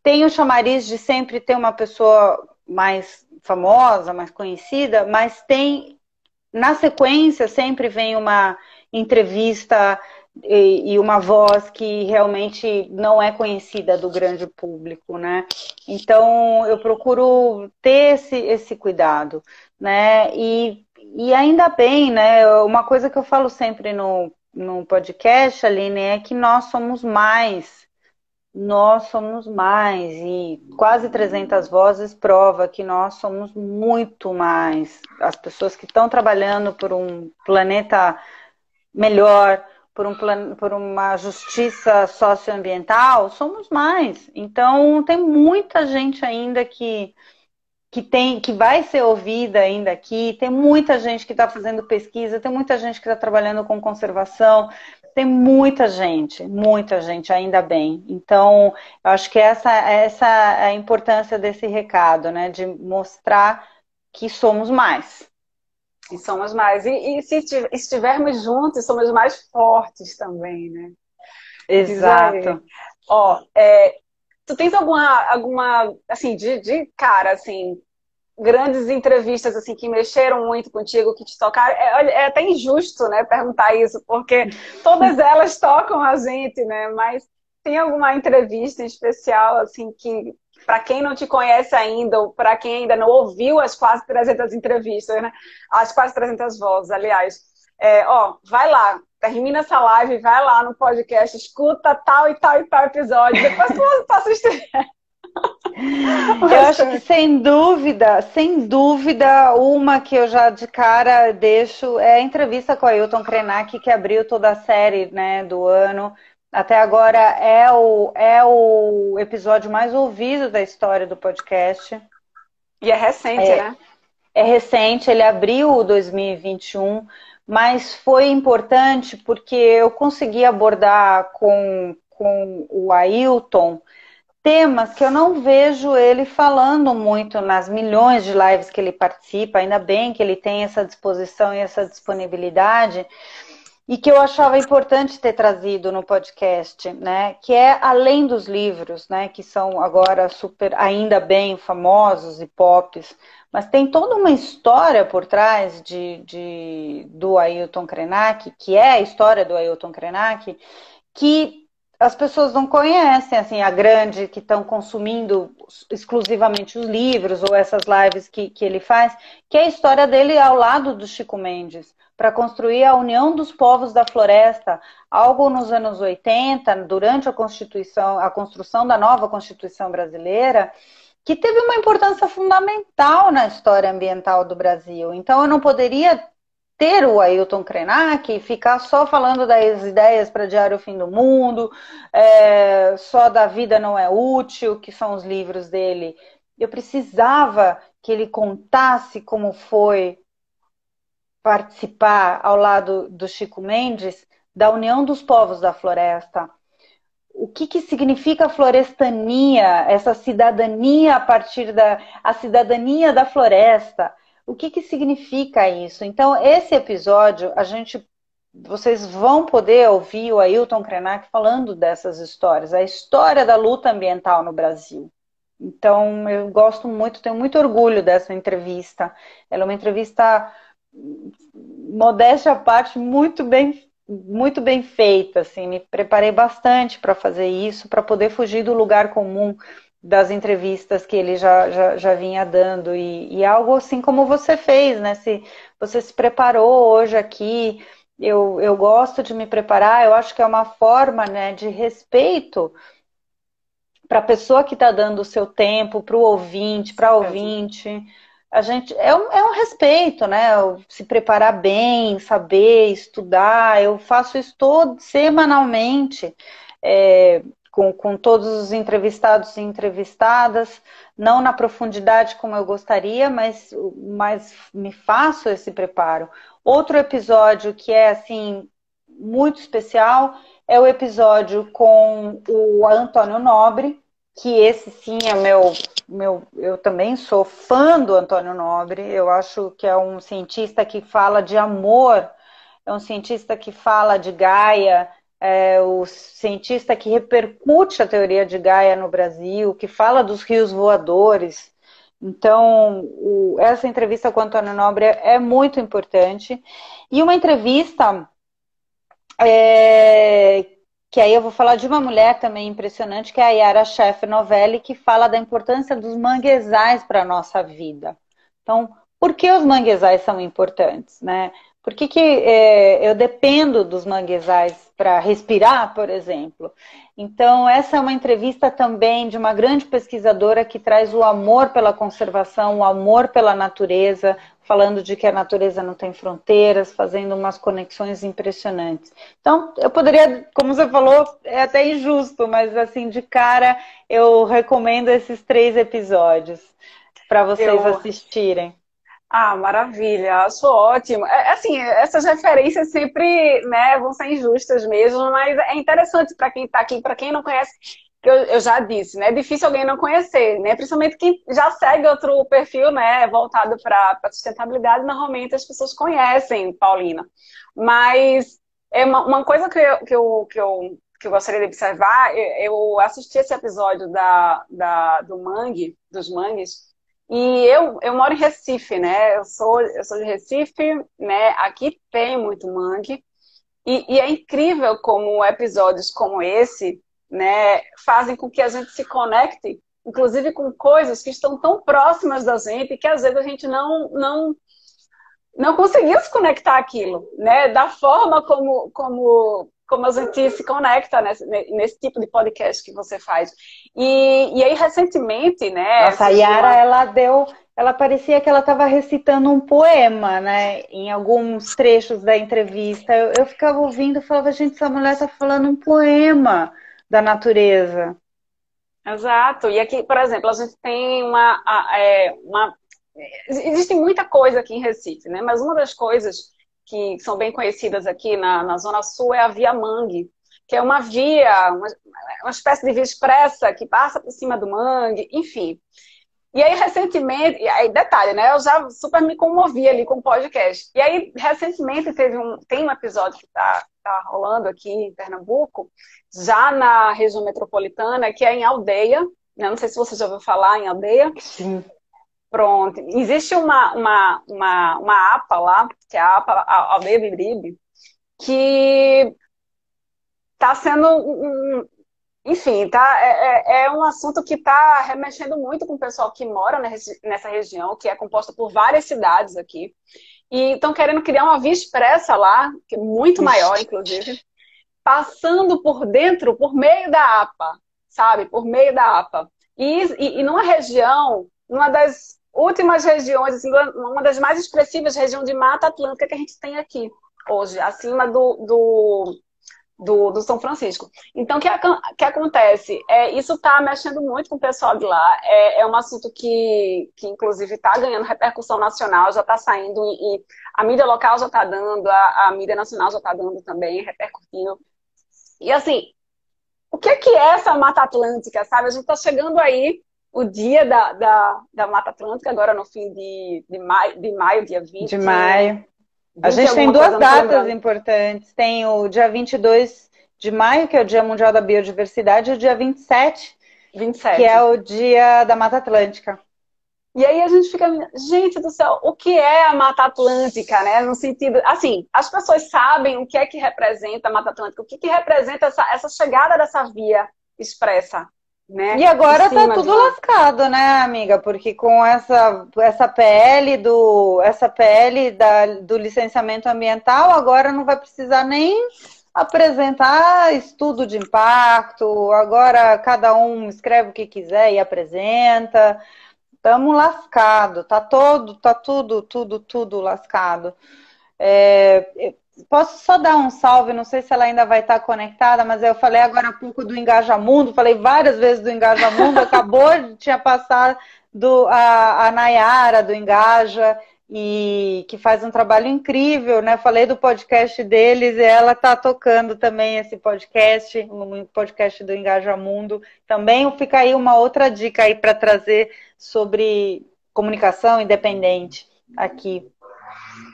tem o chamariz de sempre ter uma pessoa mais famosa, mais conhecida, mas tem... Na sequência, sempre vem uma entrevista e uma voz que realmente não é conhecida do grande público, né? Então, eu procuro ter esse cuidado, né? E ainda bem, né? Uma coisa que eu falo sempre no podcast, Aline, é que nós somos mais. Nós somos mais, e quase 300 vozes prova que nós somos muito mais. As pessoas que estão trabalhando por um planeta melhor, por uma justiça socioambiental, somos mais. Então, tem muita gente ainda que vai ser ouvida ainda aqui, tem muita gente que está fazendo pesquisa, tem muita gente que está trabalhando com conservação, tem muita gente, ainda bem. Então, eu acho que essa é a importância desse recado, né? De mostrar que somos mais. E somos mais. E se estivermos juntos, somos mais fortes também, né? Exato. Ó, tu tens alguma assim, de cara, assim, grandes entrevistas assim que mexeram muito contigo, que te tocaram? É até injusto, né, perguntar isso, porque todas elas tocam a gente, né? Mas tem alguma entrevista em especial assim que, para quem não te conhece ainda, ou para quem ainda não ouviu as quase 300 entrevistas, né? As quase 300 vozes, aliás, vai lá, termina essa live, vai lá no podcast, escuta tal e tal e tal episódio, depois tu assiste. Eu acho que sem dúvida, uma que eu já de cara deixo é a entrevista com a Ailton Krenak, que abriu toda a série, né, do ano. Até agora é o episódio mais ouvido da história do podcast. E é recente, né? É recente, ele abriu o 2021, mas foi importante porque eu consegui abordar com o Ailton temas que eu não vejo ele falando muito nas milhões de lives que ele participa, ainda bem que ele tem essa disposição e essa disponibilidade, e que eu achava importante ter trazido no podcast, né? Que é além dos livros, né? Que são agora super, ainda bem famosos e pops, mas tem toda uma história por trás do Ailton Krenak, que é a história do Ailton Krenak, que as pessoas não conhecem, assim, a grande que estão consumindo exclusivamente os livros ou essas lives que ele faz, que é a história dele ao lado do Chico Mendes, para construir a união dos povos da floresta, algo nos anos 80, durante a construção da nova Constituição brasileira, que teve uma importância fundamental na história ambiental do Brasil. Então eu não poderia ter o Ailton Krenak e ficar só falando das ideias para Diário Fim do Mundo, só da Vida Não É Útil, que são os livros dele. Eu precisava que ele contasse como foi participar ao lado do Chico Mendes da União dos Povos da Floresta. O que significa florestania, essa cidadania a partir a cidadania da floresta? O que significa isso? Então, esse episódio, vocês vão poder ouvir o Ailton Krenak falando dessas histórias, a história da luta ambiental no Brasil. Então, eu gosto muito, tenho muito orgulho dessa entrevista. Ela é uma entrevista, modéstia à parte, muito bem feita, assim, me preparei bastante para fazer isso, para poder fugir do lugar comum das entrevistas que ele já vinha dando, e algo assim como você fez, né? Você se preparou hoje aqui, eu gosto de me preparar, eu acho que é uma forma, né, de respeito para a pessoa que está dando o seu tempo, para o ouvinte, para a ouvinte. A gente é um respeito, né? Se preparar bem, saber, estudar. Eu faço isso semanalmente, com todos os entrevistados e entrevistadas, não na profundidade como eu gostaria, mas me faço esse preparo. Outro episódio que é assim muito especial é o episódio com o Antônio Nobre, que esse sim é eu também sou fã do Antônio Nobre, eu acho que é um cientista que fala de amor, é um cientista que fala de Gaia, é o cientista que repercute a teoria de Gaia no Brasil, que fala dos rios voadores. Então, essa entrevista com o Antônio Nobre é muito importante. E uma entrevista que aí eu vou falar de uma mulher também impressionante, que é a Yara Sheffer Novelli, que fala da importância dos manguezais para a nossa vida. Então, por que os manguezais são importantes, né? Por que eu dependo dos manguezais para respirar, por exemplo? Então, essa é uma entrevista também de uma grande pesquisadora que traz o amor pela conservação, o amor pela natureza, falando de que a natureza não tem fronteiras, fazendo umas conexões impressionantes. Então, eu poderia, como você falou, é até injusto, mas assim, de cara, eu recomendo esses 3 episódios para vocês assistirem. Ah, maravilha, acho ótimo. Assim, essas referências sempre, né, vão ser injustas mesmo, mas é interessante para quem está aqui, para quem não conhece, que eu já disse, né? É difícil alguém não conhecer, né? Principalmente quem já segue outro perfil, né, voltado para sustentabilidade, normalmente as pessoas conhecem Paulina. Mas é uma coisa que eu gostaria de observar, eu assisti esse episódio dos mangues. E eu moro em Recife, né? Eu sou de Recife, né? Aqui tem muito mangue. E é incrível como episódios como esse, né, fazem com que a gente se conecte, inclusive com coisas que estão tão próximas da gente que às vezes a gente não conseguiu se conectar àquilo, né? Da forma como a gente se conecta nesse tipo de podcast que você faz. E aí, recentemente, né? Nossa, a Yara, ela parecia que ela estava recitando um poema, né? Em alguns trechos da entrevista. Eu ficava ouvindo e falava, gente, essa mulher está falando um poema da natureza. Exato. E aqui, por exemplo, a gente tem existe muita coisa aqui em Recife, né? Mas uma das coisas que são bem conhecidas aqui na Zona Sul é a Via Mangue, que é uma via, uma espécie de via expressa que passa por cima do mangue, enfim. E aí, recentemente, e aí, detalhe, né? Eu já super me comovi ali com o podcast. E aí, recentemente, tem um episódio que tá rolando aqui em Pernambuco, já na região metropolitana, que é em Aldeia, né? Não sei se você já ouviu falar em Aldeia. Sim. Pronto. Existe uma APA lá, que é a APA Aldeia Biribe, que está sendo enfim, é um assunto que está remexendo muito com o pessoal que mora nessa região, que é composta por várias cidades aqui. E estão querendo criar uma via expressa lá, que é muito maior, inclusive, passando por dentro, por meio da APA, sabe? Por meio da APA. E numa região, numa das últimas regiões, assim, uma das mais expressivas regiões de Mata Atlântica que a gente tem aqui hoje, acima do São Francisco. Então, o que acontece? Isso está mexendo muito com o pessoal de lá. É um assunto que inclusive, está ganhando repercussão nacional, já está saindo, e a mídia local já está dando, a mídia nacional já está dando também, repercutindo. E, assim, o que é essa Mata Atlântica, sabe? A gente está chegando aí, o dia da Mata Atlântica, agora no fim de maio, dia 20. De maio. A 20 gente tem alguma duas coisa, não tô datas lembrando. importantes. Tem o dia 22 de maio, que é o Dia Mundial da Biodiversidade, e o dia 27, que é 27. o Dia da Mata Atlântica. E aí a gente fica, gente do céu, o que é a Mata Atlântica, né? No sentido, assim, as pessoas sabem o que é que representa a Mata Atlântica, o que representa essa chegada dessa via expressa, né? E agora tá tudo lascado, né, amiga? Porque com essa PL do licenciamento ambiental, agora não vai precisar nem apresentar estudo de impacto, agora cada um escreve o que quiser e apresenta. Estamos lascado, tá tudo lascado. Posso só dar um salve, não sei se ela ainda vai estar conectada, mas eu falei agora há pouco do Engajamundo, falei várias vezes do Engajamundo, tinha passado a Nayara do Engaja, e que faz um trabalho incrível, né? Falei do podcast deles e ela tá tocando também esse podcast, um podcast do Engajamundo. Também fica aí uma outra dica aí para trazer sobre comunicação independente aqui.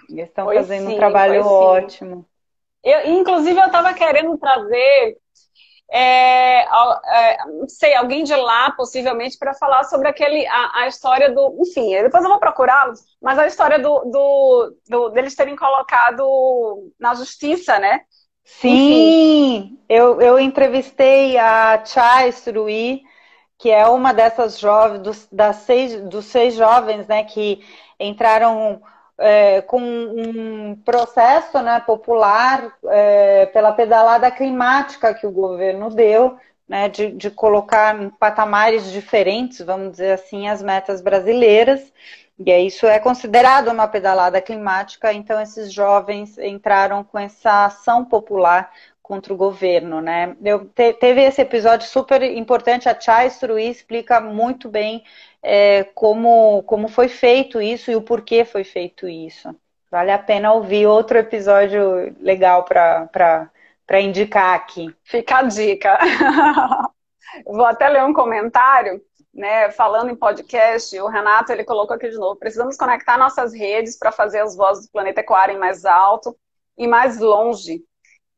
Eles estão fazendo um trabalho ótimo. Inclusive, eu estava querendo trazer, não sei, alguém de lá, possivelmente, para falar sobre a história do... Enfim, depois eu vou procurá-los, mas a história deles terem colocado na justiça, né? Sim! Eu entrevistei a Chay Suruí, que é uma dessas jovens, dos 6 jovens, né, que entraram... com um processo, né, popular pela pedalada climática que o governo deu, né, de colocar em patamares diferentes, vamos dizer assim, as metas brasileiras, e isso é considerado uma pedalada climática. Então esses jovens entraram com essa ação popular contra o governo, né? Teve esse episódio super importante, a Chay Suruí explica muito bem como foi feito isso e o porquê foi feito isso. Vale a pena ouvir outro episódio legal para indicar aqui. Fica a dica. Vou até ler um comentário, né, falando em podcast. O Renato, ele colocou aqui de novo: precisamos conectar nossas redes para fazer as vozes do planeta ecoarem mais alto e mais longe.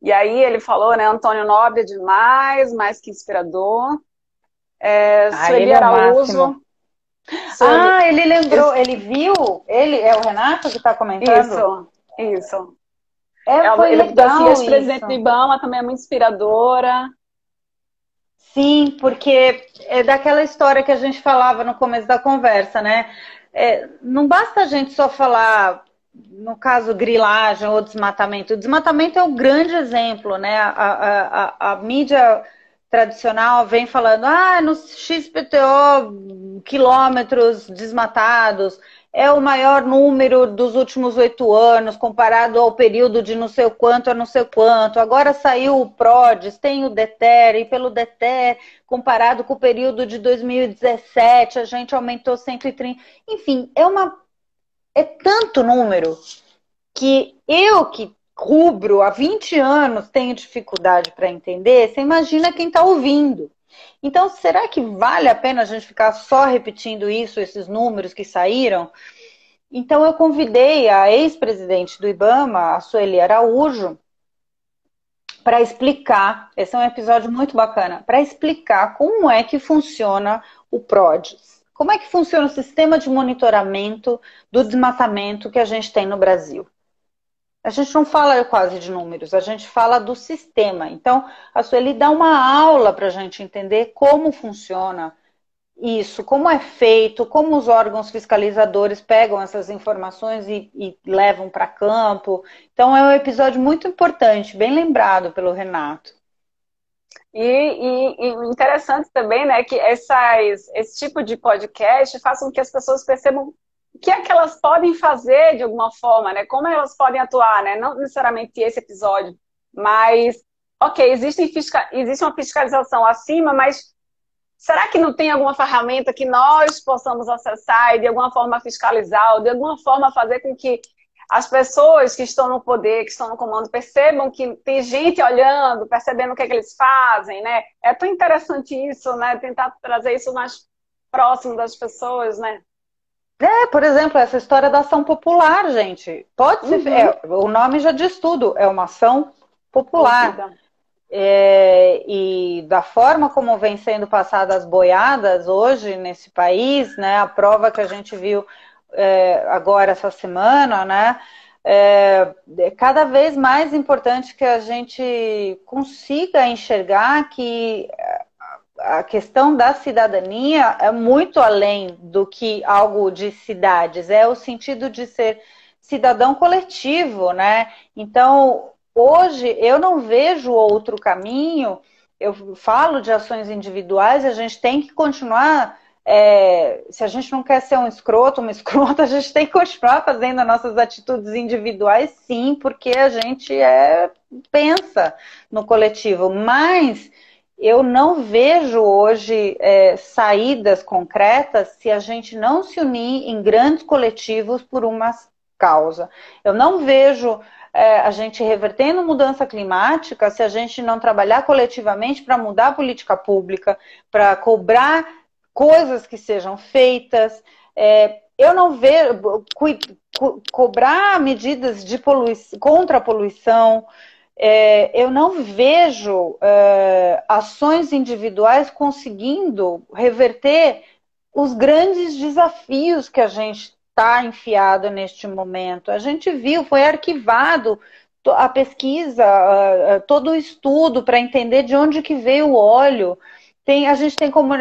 E aí ele falou, né, Antônio Nobre é demais, mais que inspirador. Sueli Araújo. Ele lembrou, ele viu? Ele é o Renato que está comentando? Isso. Foi legal assim, ex-presidente do IBAMA, também é muito inspiradora. Sim, porque é daquela história que a gente falava no começo da conversa, né? Não basta a gente só falar, no caso, grilagem ou desmatamento. O desmatamento é o grande exemplo, né? A mídia tradicional vem falando, no XPTO, quilômetros desmatados, é o maior número dos últimos 8 anos, comparado ao período de não sei o quanto a não sei o quanto. Agora saiu o PRODES, tem o DETER, e pelo DETER, comparado com o período de 2017, a gente aumentou 130. Enfim, é tanto número que eu que rubro há 20 anos tenho dificuldade para entender. Você imagina quem está ouvindo. Então, será que vale a pena a gente ficar só repetindo isso, esses números que saíram? Então, eu convidei a ex-presidente do IBAMA, a Sueli Araújo, para explicar, esse é um episódio muito bacana, para explicar como é que funciona o PRODES. Como é que funciona o sistema de monitoramento do desmatamento que a gente tem no Brasil? A gente não fala quase de números, a gente fala do sistema. Então, a Sueli dá uma aula para a gente entender como funciona isso, como é feito, como os órgãos fiscalizadores pegam essas informações e levam para campo. Então, é um episódio muito importante, bem lembrado pelo Renato. E interessante também, né, que esse tipo de podcast faz com que as pessoas percebam o que é que elas podem fazer de alguma forma, né? Como elas podem atuar, né? Não necessariamente esse episódio, mas, ok, existe uma fiscalização acima, mas será que não tem alguma ferramenta que nós possamos acessar e de alguma forma fiscalizar, ou de alguma forma fazer com que as pessoas que estão no poder, que estão no comando, percebam que tem gente olhando, percebendo o que é que eles fazem, né? É tão interessante isso, né? Tentar trazer isso mais próximo das pessoas, né? Por exemplo, essa história da ação popular, gente. Pode ser, o nome já diz tudo, é uma ação popular. E da forma como vem sendo passadas as boiadas hoje nesse país, né, a prova que a gente viu agora essa semana, né, é cada vez mais importante que a gente consiga enxergar que a questão da cidadania é muito além do que algo de cidades, é o sentido de ser cidadão coletivo, né? Então, hoje eu não vejo outro caminho. Eu falo de ações individuais, a gente tem que continuar, se a gente não quer ser um escroto, uma escrota, a gente tem que continuar fazendo as nossas atitudes individuais, sim, porque a gente pensa no coletivo, mas eu não vejo hoje saídas concretas se a gente não se unir em grandes coletivos por uma causa. Eu não vejo a gente revertendo mudança climática se a gente não trabalhar coletivamente para mudar a política pública, para cobrar coisas que sejam feitas. Eu não vejo cobrar medidas de contra a poluição. Eu não vejo ações individuais conseguindo reverter os grandes desafios que a gente está enfiado neste momento. A gente viu, foi arquivado a pesquisa, todo o estudo para entender de onde que veio o óleo. A gente tem como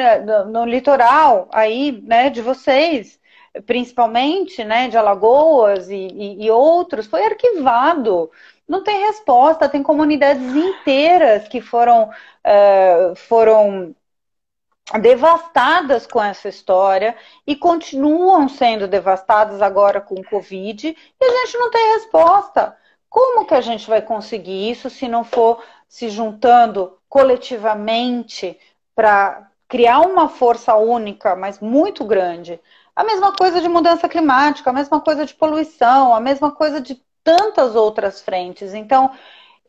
no litoral aí, né, de vocês, principalmente, né, de Alagoas e outros, foi arquivado. Não tem resposta, tem comunidades inteiras que foram devastadas com essa história e continuam sendo devastadas agora com o Covid e a gente não tem resposta. Como que a gente vai conseguir isso se não for se juntando coletivamente para criar uma força única, mas muito grande? A mesma coisa de mudança climática, a mesma coisa de poluição, a mesma coisa de tantas outras frentes. Então,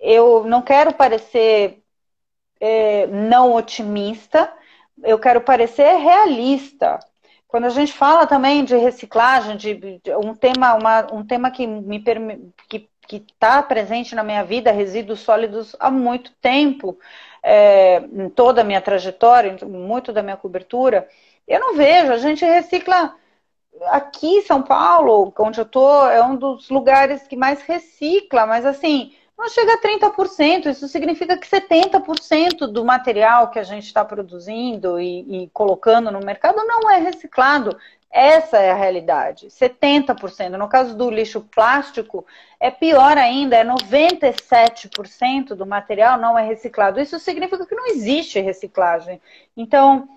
eu não quero parecer não otimista, eu quero parecer realista. Quando a gente fala também de reciclagem, de um tema que está presente na minha vida, resíduos sólidos, há muito tempo, em toda a minha trajetória, muito da minha cobertura, eu não vejo, a gente recicla. Aqui em São Paulo, onde eu tô, é um dos lugares que mais recicla, mas assim, não chega a 30%. Isso significa que 70% do material que a gente está produzindo e colocando no mercado não é reciclado. Essa é a realidade, 70%. No caso do lixo plástico, é pior ainda, 97% do material não é reciclado. Isso significa que não existe reciclagem. Então,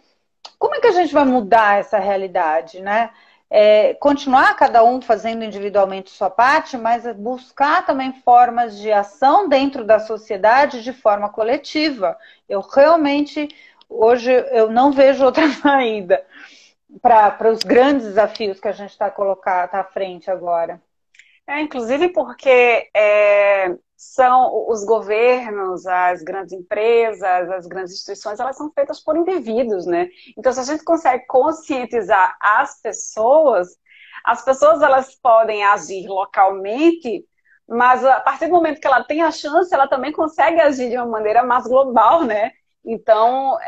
como é que a gente vai mudar essa realidade, né? continuar cada um fazendo individualmente sua parte, mas buscar também formas de ação dentro da sociedade de forma coletiva. Eu realmente, hoje, eu não vejo outra saída para os grandes desafios que a gente está colocando à frente agora. Inclusive porque são os governos, as grandes empresas, as grandes instituições, elas são feitas por indivíduos, né? Então, se a gente consegue conscientizar as pessoas elas podem agir localmente, mas a partir do momento que ela tem a chance, ela também consegue agir de uma maneira mais global, né? Então,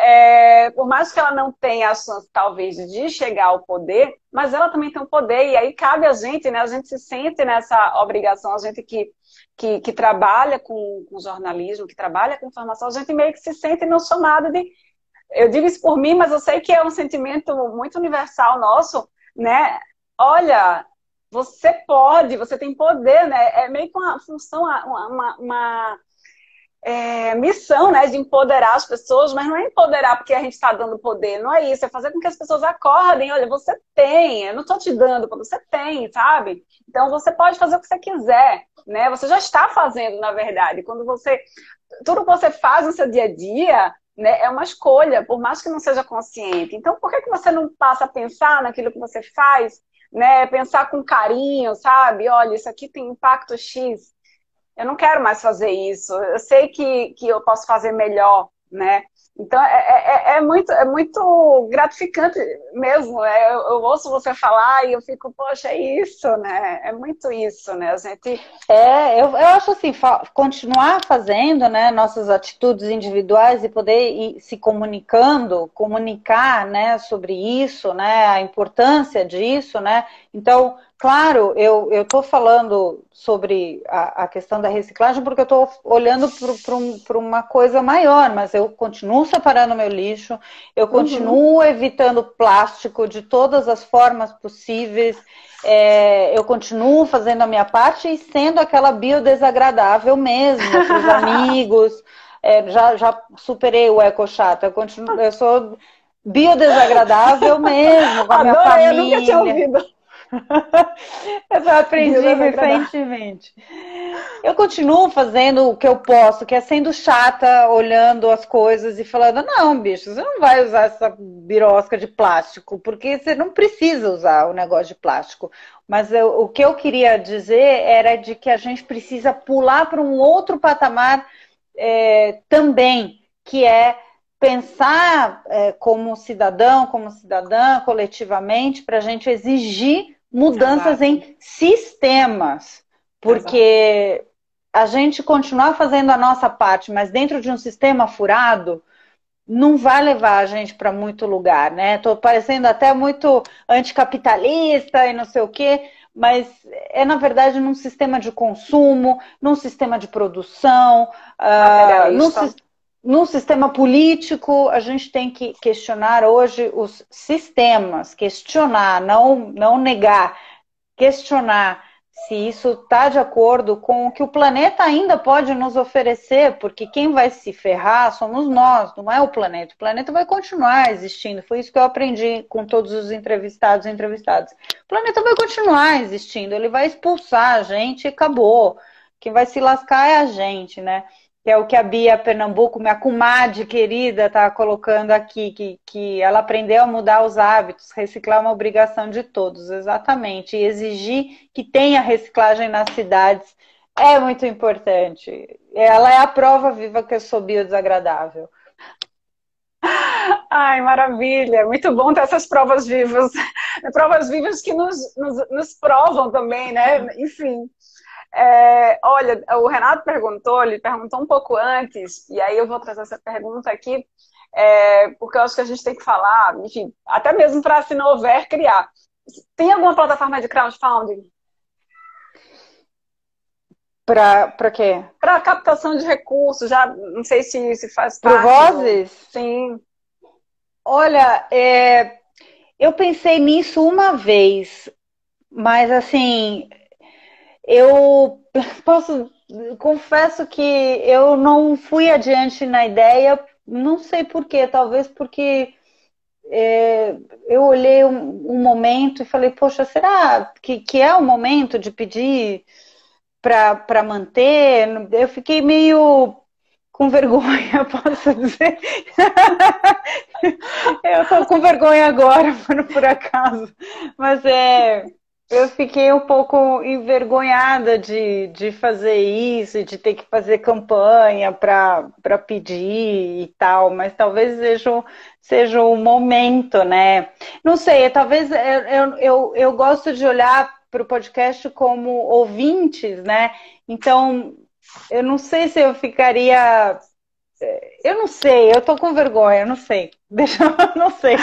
por mais que ela não tenha a chance, talvez, de chegar ao poder, mas ela também tem o poder, e aí cabe a gente, né? A gente se sente nessa obrigação, a gente que trabalha com jornalismo, que trabalha com informação, a gente meio que se sente no chamado de... Eu digo isso por mim, mas eu sei que é um sentimento muito universal nosso, né? Olha, você pode, você tem poder, né? É meio que uma função, uma missão, né, de empoderar as pessoas, mas não é empoderar porque a gente está dando poder, não é isso, é fazer com que as pessoas acordem, olha, você tem, eu não estou te dando, você tem, sabe? Então você pode fazer o que você quiser, né? Você já está fazendo, na verdade, tudo que você faz no seu dia a dia, né, é uma escolha, por mais que não seja consciente. Então por que você não passa a pensar naquilo que você faz, né, pensar com carinho, sabe? Olha, isso aqui tem impacto X, eu não quero mais fazer isso, eu sei que eu posso fazer melhor, né? Então, muito gratificante mesmo, né? Eu ouço você falar e eu fico, poxa, é isso, né? É muito isso, né? A gente... eu acho assim, continuar fazendo, né, nossas atitudes individuais e poder ir se comunicar, né, sobre isso, né, a importância disso, né? Então, claro, eu estou falando sobre a questão da reciclagem porque eu estou olhando para uma coisa maior, mas eu continuo separando meu lixo, eu continuo evitando plástico de todas as formas possíveis, eu continuo fazendo a minha parte e sendo aquela biodesagradável mesmo para os amigos, já superei o eco-chato, eu sou biodesagradável mesmo com a minha Adorei, família. eu nunca tinha ouvido. Eu só aprendi recentemente. Eu continuo fazendo o que eu posso, que é sendo chata, olhando as coisas e falando, não, bicho, você não vai usar essa birosca de plástico, porque você não precisa usar o negócio de plástico. Mas o que eu queria dizer era de que a gente precisa pular para um outro patamar também, que é pensar como cidadão, como cidadã, coletivamente, para a gente exigir mudanças em sistemas, porque a gente continuar fazendo a nossa parte, mas dentro de um sistema furado, não vai levar a gente para muito lugar, né? Estou parecendo até muito anticapitalista e não sei o quê, mas na verdade num sistema de consumo, num sistema de produção, num sistema político. A gente tem que questionar hoje os sistemas, questionar, não negar, questionar se isso está de acordo com o que o planeta ainda pode nos oferecer, porque quem vai se ferrar somos nós, não é o planeta. O planeta vai continuar existindo, foi isso que eu aprendi com todos os entrevistados e entrevistadas. O planeta vai continuar existindo, ele vai expulsar a gente e acabou. Quem vai se lascar é a gente, né? Que é o que a Bia Pernambuco, minha comadre querida, está colocando aqui, que ela aprendeu a mudar os hábitos, reciclar é uma obrigação de todos, exatamente, e exigir que tenha reciclagem nas cidades é muito importante. Ela é a prova viva que eu sou biodesagradável. Ai, maravilha, muito bom ter essas provas vivas, provas vivas que nos provam também, né? Enfim. Olha, o Renato ele perguntou um pouco antes, e aí eu vou trazer essa pergunta aqui, porque eu acho que a gente tem que falar, enfim, até mesmo para, se não houver, criar. Tem alguma plataforma de crowdfunding? Para quê? Para captação de recursos, já não sei se faz parte. Para Vozes? Sim. Olha, eu pensei nisso uma vez, mas assim... Eu confesso que eu não fui adiante na ideia, não sei porquê, talvez porque eu olhei um momento e falei, poxa, será que é o momento de pedir para manter? Eu fiquei meio com vergonha, posso dizer. Eu tô com vergonha agora, por acaso. Mas eu fiquei um pouco envergonhada de fazer isso, de ter que fazer campanha para pedir e tal, mas talvez seja um momento, né? Não sei, talvez eu gosto de olhar para o podcast como ouvintes, né? Então, eu não sei se eu ficaria. Eu não sei, eu tô com vergonha, eu não sei. Deixa eu não sei.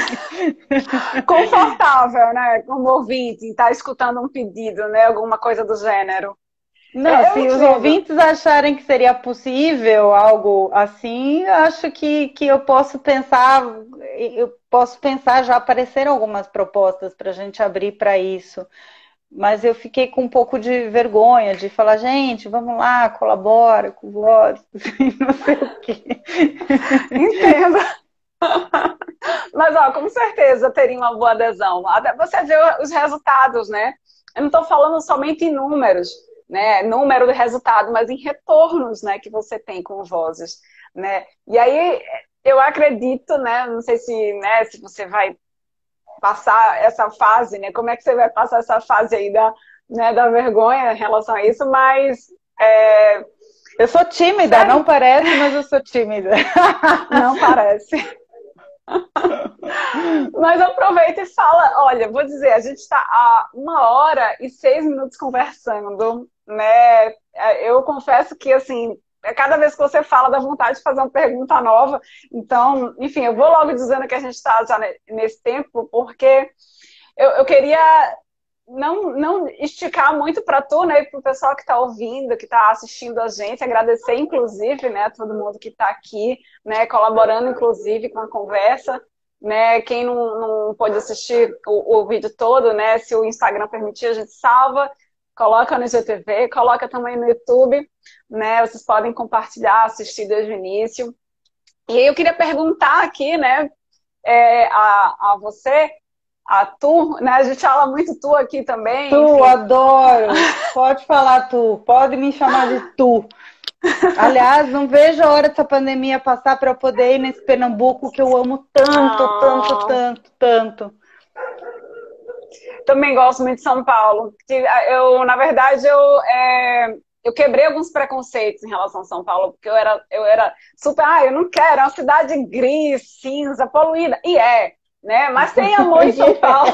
Confortável, né? Como ouvinte, estar escutando um pedido, né? Alguma coisa do gênero. Não, Eu se os entendo. ouvintes acharem que seria possível algo assim, eu acho que eu posso pensar, já apareceram algumas propostas para a gente abrir para isso. Mas eu fiquei com um pouco de vergonha de falar, gente, vamos lá, colabora com voz, não sei o quê. Entendo. Mas, ó, com certeza teria uma boa adesão. Até você vê os resultados, né? Eu não estou falando somente em números, né? Número de resultado, mas em retornos, né? Que você tem com vozes, né? E aí, eu acredito, né? Não sei se, né, se você vai passar essa fase, né? Como é que você vai passar essa fase aí da vergonha em relação a isso, mas... Eu sou tímida, não parece, mas eu sou tímida. Não parece. Mas aproveita e fala, olha, vou dizer, a gente está há 1h06 conversando, né? Eu confesso que, assim, cada vez que você fala, dá vontade de fazer uma pergunta nova. Então, enfim, eu vou logo dizendo que a gente está já nesse tempo, porque eu queria não esticar muito para tu, né, e para o pessoal que está ouvindo, que está assistindo a gente, agradecer, inclusive, né, a todo mundo que está aqui, né, colaborando, inclusive, com a conversa, né, quem não pôde assistir o vídeo todo, né, se o Instagram permitir, a gente salva, coloca no IGTV, coloca também no YouTube, né, vocês podem compartilhar, assistir desde o início. E aí eu queria perguntar aqui, né, a você, a tu, né? A gente fala muito tu aqui também, Tu, enfim. adoro. Pode falar tu, pode me chamar de tu. Aliás, não vejo a hora dessa pandemia passar para eu poder ir nesse Pernambuco que eu amo tanto, tanto, tanto, tanto. Também gosto muito de São Paulo. Na verdade, eu quebrei alguns preconceitos em relação a São Paulo, porque eu era super, eu não quero, é uma cidade gris, cinza, poluída. E né? Mas tem amor em São Paulo.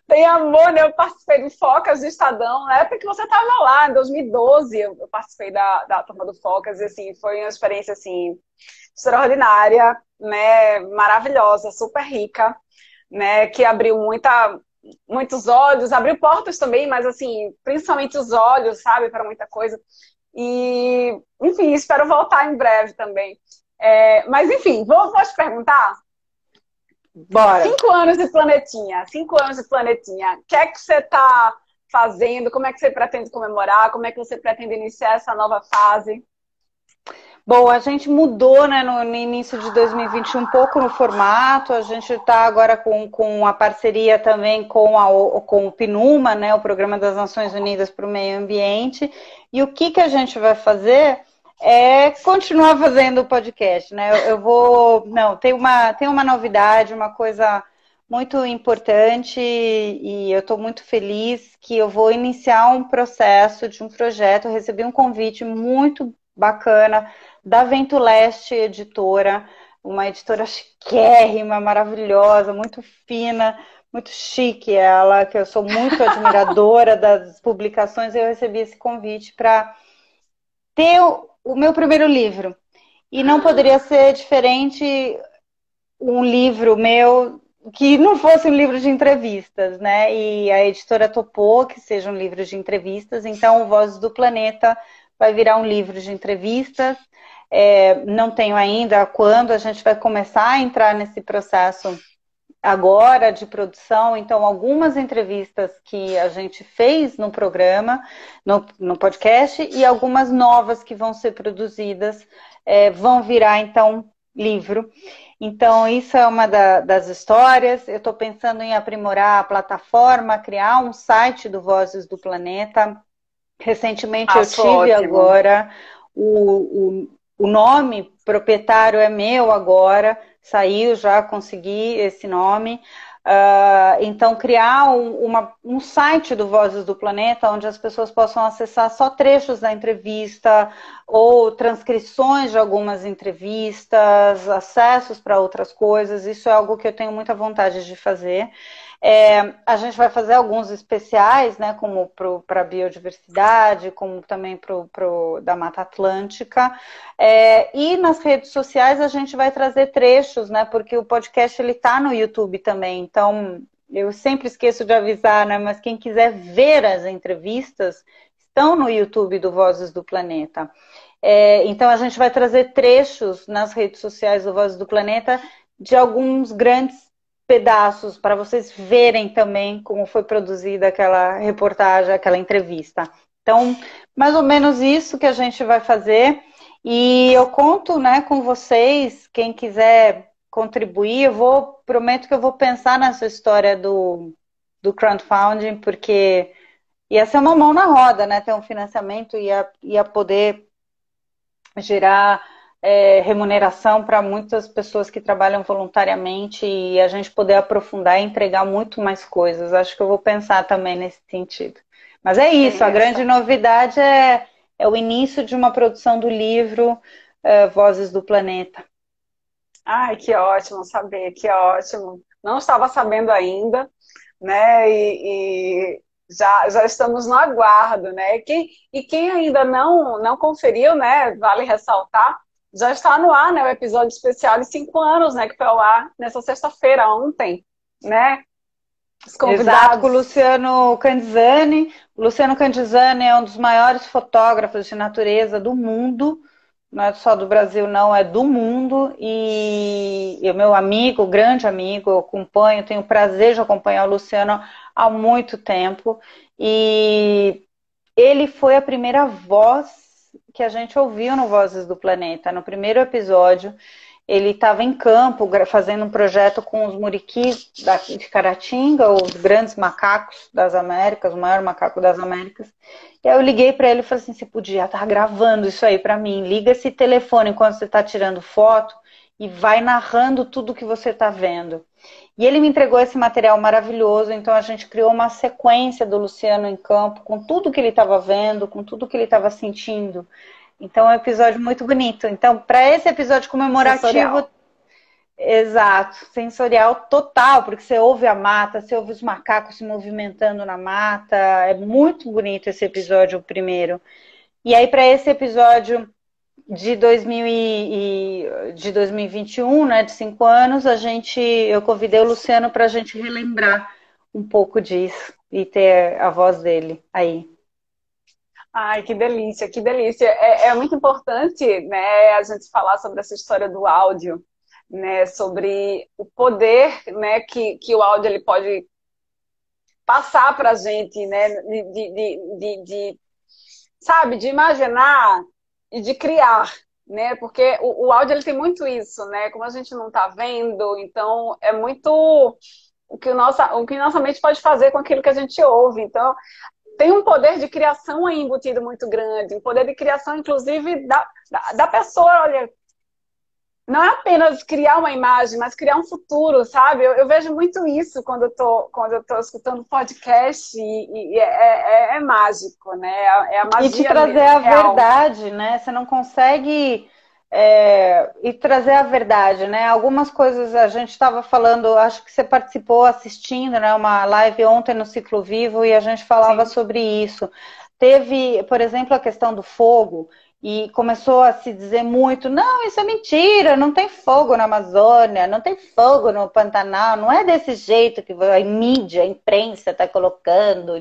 Tem amor, né? Eu participei do Focas do Estadão, na época que você estava lá, em 2012, eu participei da turma do Focas, e assim, foi uma experiência assim, extraordinária, né? Maravilhosa, super rica, né? Que abriu muitos olhos, abriu portas também, mas assim, principalmente os olhos, sabe, para muita coisa. E, enfim, espero voltar em breve também. Mas, enfim, vou te perguntar. Bora. 5 anos de Planetinha, 5 anos de Planetinha. O que é que você está fazendo? Como é que você pretende comemorar? Como é que você pretende iniciar essa nova fase? Bom, a gente mudou, né, no início de 2021 um pouco no formato. A gente está agora com a parceria também com o PNUMA, né, o Programa das Nações Unidas para o Meio Ambiente. E o que a gente vai fazer é continuar fazendo o podcast, né? Tem uma novidade, uma coisa muito importante, e eu estou muito feliz que eu vou iniciar um processo de um projeto. Eu recebi um convite muito bacana da Vento Leste Editora, uma editora chiquérrima, maravilhosa, muito fina, muito chique ela, que eu sou muito admiradora das publicações. Eu recebi esse convite para ter o meu primeiro livro. E não poderia ser diferente um livro meu que não fosse um livro de entrevistas, né? E a editora topou que seja um livro de entrevistas, então o Vozes do Planeta vai virar um livro de entrevistas. Não tenho ainda quando a gente vai começar a entrar nesse processo agora de produção, então algumas entrevistas que a gente fez no programa, no podcast, e algumas novas que vão ser produzidas vão virar então livro. Então, isso é uma das histórias. Eu estou pensando em aprimorar a plataforma, criar um site do Vozes do Planeta. Recentemente eu Acho tive ótimo. agora, o nome proprietário é meu agora, saiu já, consegui esse nome. Então, criar um site do Vozes do Planeta, onde as pessoas possam acessar só trechos da entrevista, ou transcrições de algumas entrevistas, acessos para outras coisas, isso é algo que eu tenho muita vontade de fazer. A gente vai fazer alguns especiais, né, como para a biodiversidade, como também da Mata Atlântica. E nas redes sociais a gente vai trazer trechos, né, porque o podcast ele está no YouTube também. Então, eu sempre esqueço de avisar, né, mas quem quiser ver as entrevistas estão no YouTube do Vozes do Planeta. Então, a gente vai trazer trechos nas redes sociais do Vozes do Planeta de alguns grandes pedaços para vocês verem também como foi produzida aquela reportagem, aquela entrevista. Então, mais ou menos isso que a gente vai fazer. E eu conto, né, com vocês, quem quiser contribuir, prometo que eu vou pensar nessa história do crowdfunding, porque ia ser uma mão na roda, né? Ter um financiamento, ia poder gerar remuneração para muitas pessoas que trabalham voluntariamente e a gente poder aprofundar e entregar muito mais coisas. Acho que eu vou pensar também nesse sentido. Mas é isso, a grande novidade é o início de uma produção do livro Vozes do Planeta. Ai, que ótimo saber, que ótimo. Não estava sabendo ainda, né? E já estamos no aguardo, né? Quem ainda não conferiu, né? Vale ressaltar, já está no ar, né? O episódio especial de 5 anos, né? Que foi ao ar nessa sexta-feira, ontem, né? Os Exato, com o convidados. Luciano Candizani. O Luciano Candizani é um dos maiores fotógrafos de natureza do mundo. Não é só do Brasil, não, é do mundo. E o meu amigo, grande amigo, eu acompanho, tenho o prazer de acompanhar o Luciano há muito tempo. E ele foi a primeira voz que a gente ouviu no Vozes do Planeta, no primeiro episódio. Ele estava em campo fazendo um projeto com os muriquis de Caratinga, os grandes macacos das Américas, o maior macaco das Américas. E aí eu liguei para ele e falei assim, você podia estar gravando isso aí para mim, liga esse telefone enquanto você está tirando foto e vai narrando tudo que você está vendo. E ele me entregou esse material maravilhoso, então a gente criou uma sequência do Luciano em campo, com tudo que ele estava vendo, com tudo que ele estava sentindo. Então é um episódio muito bonito. Então, para esse episódio comemorativo, Sensorial. exato, sensorial total, porque você ouve a mata, você ouve os macacos se movimentando na mata. É muito bonito esse episódio, o primeiro. E aí, para esse episódio de 2021, né, de 5 anos, eu convidei o Luciano para a gente relembrar um pouco disso e ter a voz dele aí. Ai, que delícia, que delícia. É muito importante, né, a gente falar sobre essa história do áudio, né, sobre o poder, né, que o áudio ele pode passar para a gente, né, sabe, de imaginar e de criar, né, porque o áudio ele tem muito isso, né, como a gente não está vendo, então é muito o que nossa mente pode fazer com aquilo que a gente ouve. Então, tem um poder de criação aí embutido muito grande, um poder de criação, inclusive, da pessoa. Olha, não é apenas criar uma imagem, mas criar um futuro, sabe? Eu vejo muito isso quando eu tô escutando podcast e é mágico, né? É a E te magia trazer mesmo, a real. verdade, né? Você não consegue e trazer a verdade, né? Algumas coisas a gente estava falando, acho que você participou assistindo, né? Uma live ontem no Ciclo Vivo e a gente falava Sim. sobre isso. Teve, por exemplo, a questão do fogo e começou a se dizer muito, não, isso é mentira, não tem fogo na Amazônia, não tem fogo no Pantanal, não é desse jeito que a mídia, a imprensa está colocando.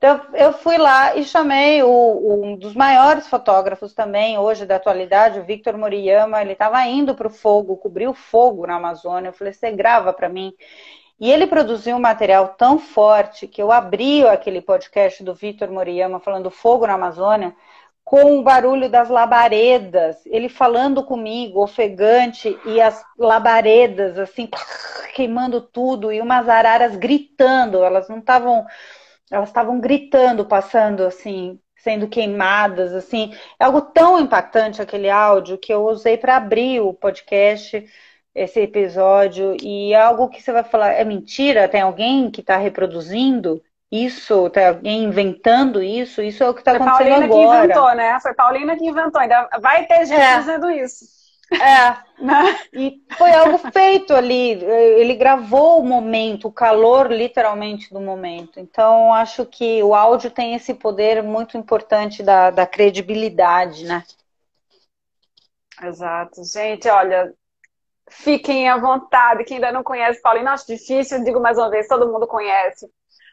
Então, eu fui lá e chamei um dos maiores fotógrafos também, hoje da atualidade, o Victor Moriyama. Ele estava indo para o fogo, cobrir o fogo na Amazônia. Eu falei, você grava para mim? E ele produziu um material tão forte que eu abri aquele podcast do Victor Moriyama falando fogo na Amazônia com o barulho das labaredas, ele falando comigo, ofegante, e as labaredas, assim, queimando tudo, e umas araras gritando, elas estavam gritando, passando, assim, sendo queimadas, assim. É algo tão impactante aquele áudio que eu usei para abrir o podcast, esse episódio, e é algo que você vai falar, é mentira? Tem alguém que está reproduzindo isso? Tem alguém inventando isso? Isso é o que está Foi acontecendo Paulina que agora. inventou, né? Foi Paulina que inventou. Ainda vai ter gente dizendo isso. Né? E foi algo feito ali. Ele gravou o momento, o calor literalmente do momento. Então, acho que o áudio tem esse poder muito importante da credibilidade, né? Exato. Gente, olha, fiquem à vontade. Quem ainda não conhece Paulina, acho difícil, eu digo mais uma vez, todo mundo conhece.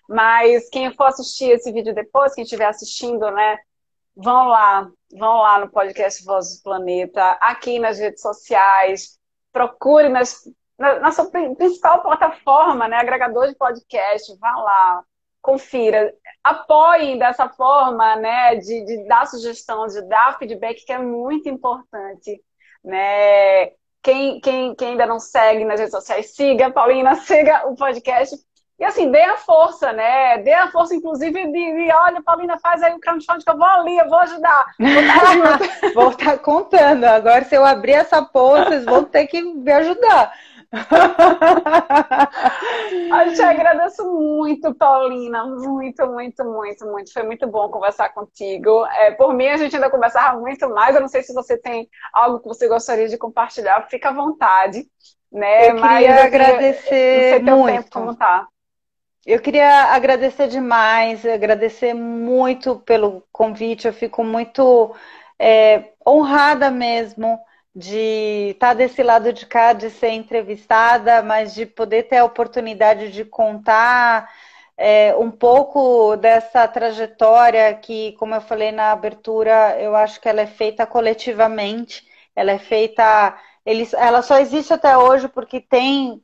Mas quem for assistir esse vídeo depois, quem estiver assistindo, né? Vão lá no podcast Voz do Planeta, aqui nas redes sociais, procure na sua principal plataforma, né, agregador de podcast, vá lá, confira, apoiem dessa forma, né, de dar sugestão, de dar feedback, que é muito importante, né? Quem ainda não segue nas redes sociais, siga, Paulina, siga o podcast. E assim, dê a força, né? Dê a força, inclusive, olha, Paulina, faz aí o crowdfunding que eu vou ali, eu vou ajudar. Vou estar contando. Agora, se eu abrir essa post, vocês vão ter que me ajudar. Eu te agradeço muito, Paulina. Muito, muito, muito, muito. Foi muito bom conversar contigo. Por mim, a gente ainda conversava muito mais. Eu não sei se você tem algo que você gostaria de compartilhar. Fica à vontade. Né? Eu queria agradecer não sei muito. Teu tempo como tá. Eu queria agradecer demais, agradecer muito pelo convite. Eu fico muito honrada mesmo de estar desse lado de cá, de ser entrevistada, mas de poder ter a oportunidade de contar um pouco dessa trajetória que, como eu falei na abertura, eu acho que ela é feita coletivamente, ela é feita... Ela só existe até hoje porque tem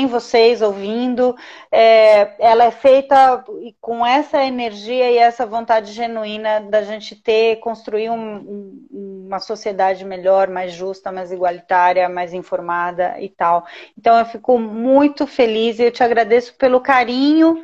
vocês ouvindo, ela é feita com essa energia e essa vontade genuína da gente construir uma sociedade melhor, mais justa, mais igualitária, mais informada e tal. Então eu fico muito feliz e eu te agradeço pelo carinho,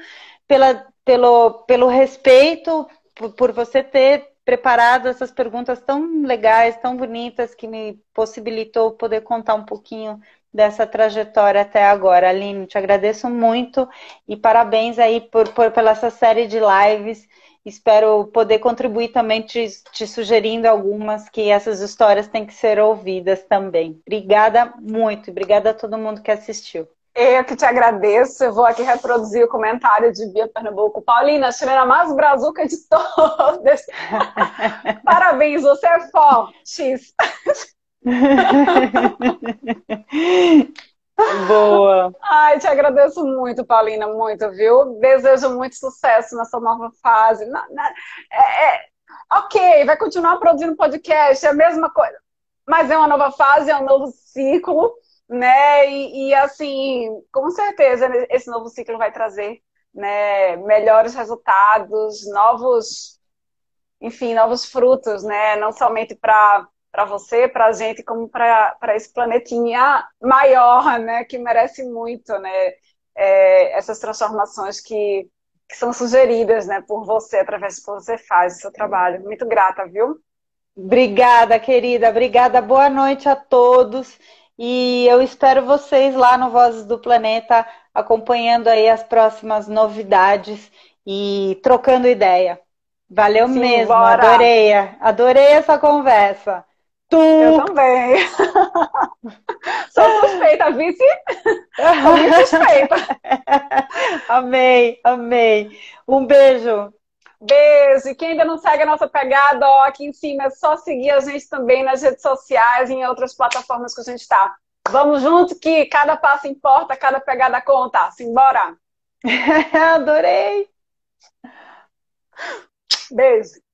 pelo respeito, por você ter preparado essas perguntas tão legais, tão bonitas, que me possibilitou poder contar um pouquinho dessa trajetória até agora. Aline, te agradeço muito e parabéns aí pela essa série de lives. Espero poder contribuir também te sugerindo algumas, que essas histórias têm que ser ouvidas também. Obrigada muito, obrigada a todo mundo que assistiu. Eu que te agradeço. Eu vou aqui reproduzir o comentário de Bia Pernambuco. Paulina, a chilena mais brazuca de todas. Parabéns, você é forte. Boa. Ai, te agradeço muito, Paulina, muito, viu? Desejo muito sucesso nessa nova fase. Ok, vai continuar produzindo podcast, é a mesma coisa. Mas é uma nova fase, é um novo ciclo, né? E assim, com certeza, esse novo ciclo vai trazer, né, melhores resultados, novos frutos, né? Não somente para você, para a gente, como para esse planetinha maior, né, que merece muito, né, essas transformações que são sugeridas, né, por você, através do que você faz, do seu trabalho. Muito grata, viu? Obrigada, querida. Obrigada. Boa noite a todos. E eu espero vocês lá no Vozes do Planeta, acompanhando aí as próximas novidades e trocando ideia. Valeu Sim, mesmo, bora. adorei essa conversa. Eu também. Sou suspeita, vice. Sou muito suspeita. Amei, amei. Um beijo. Beijo. E quem ainda não segue a nossa pegada, ó, aqui em cima é só seguir a gente também nas redes sociais e em outras plataformas que a gente está. Vamos junto que cada passo importa, cada pegada conta. Simbora. Adorei. Beijo.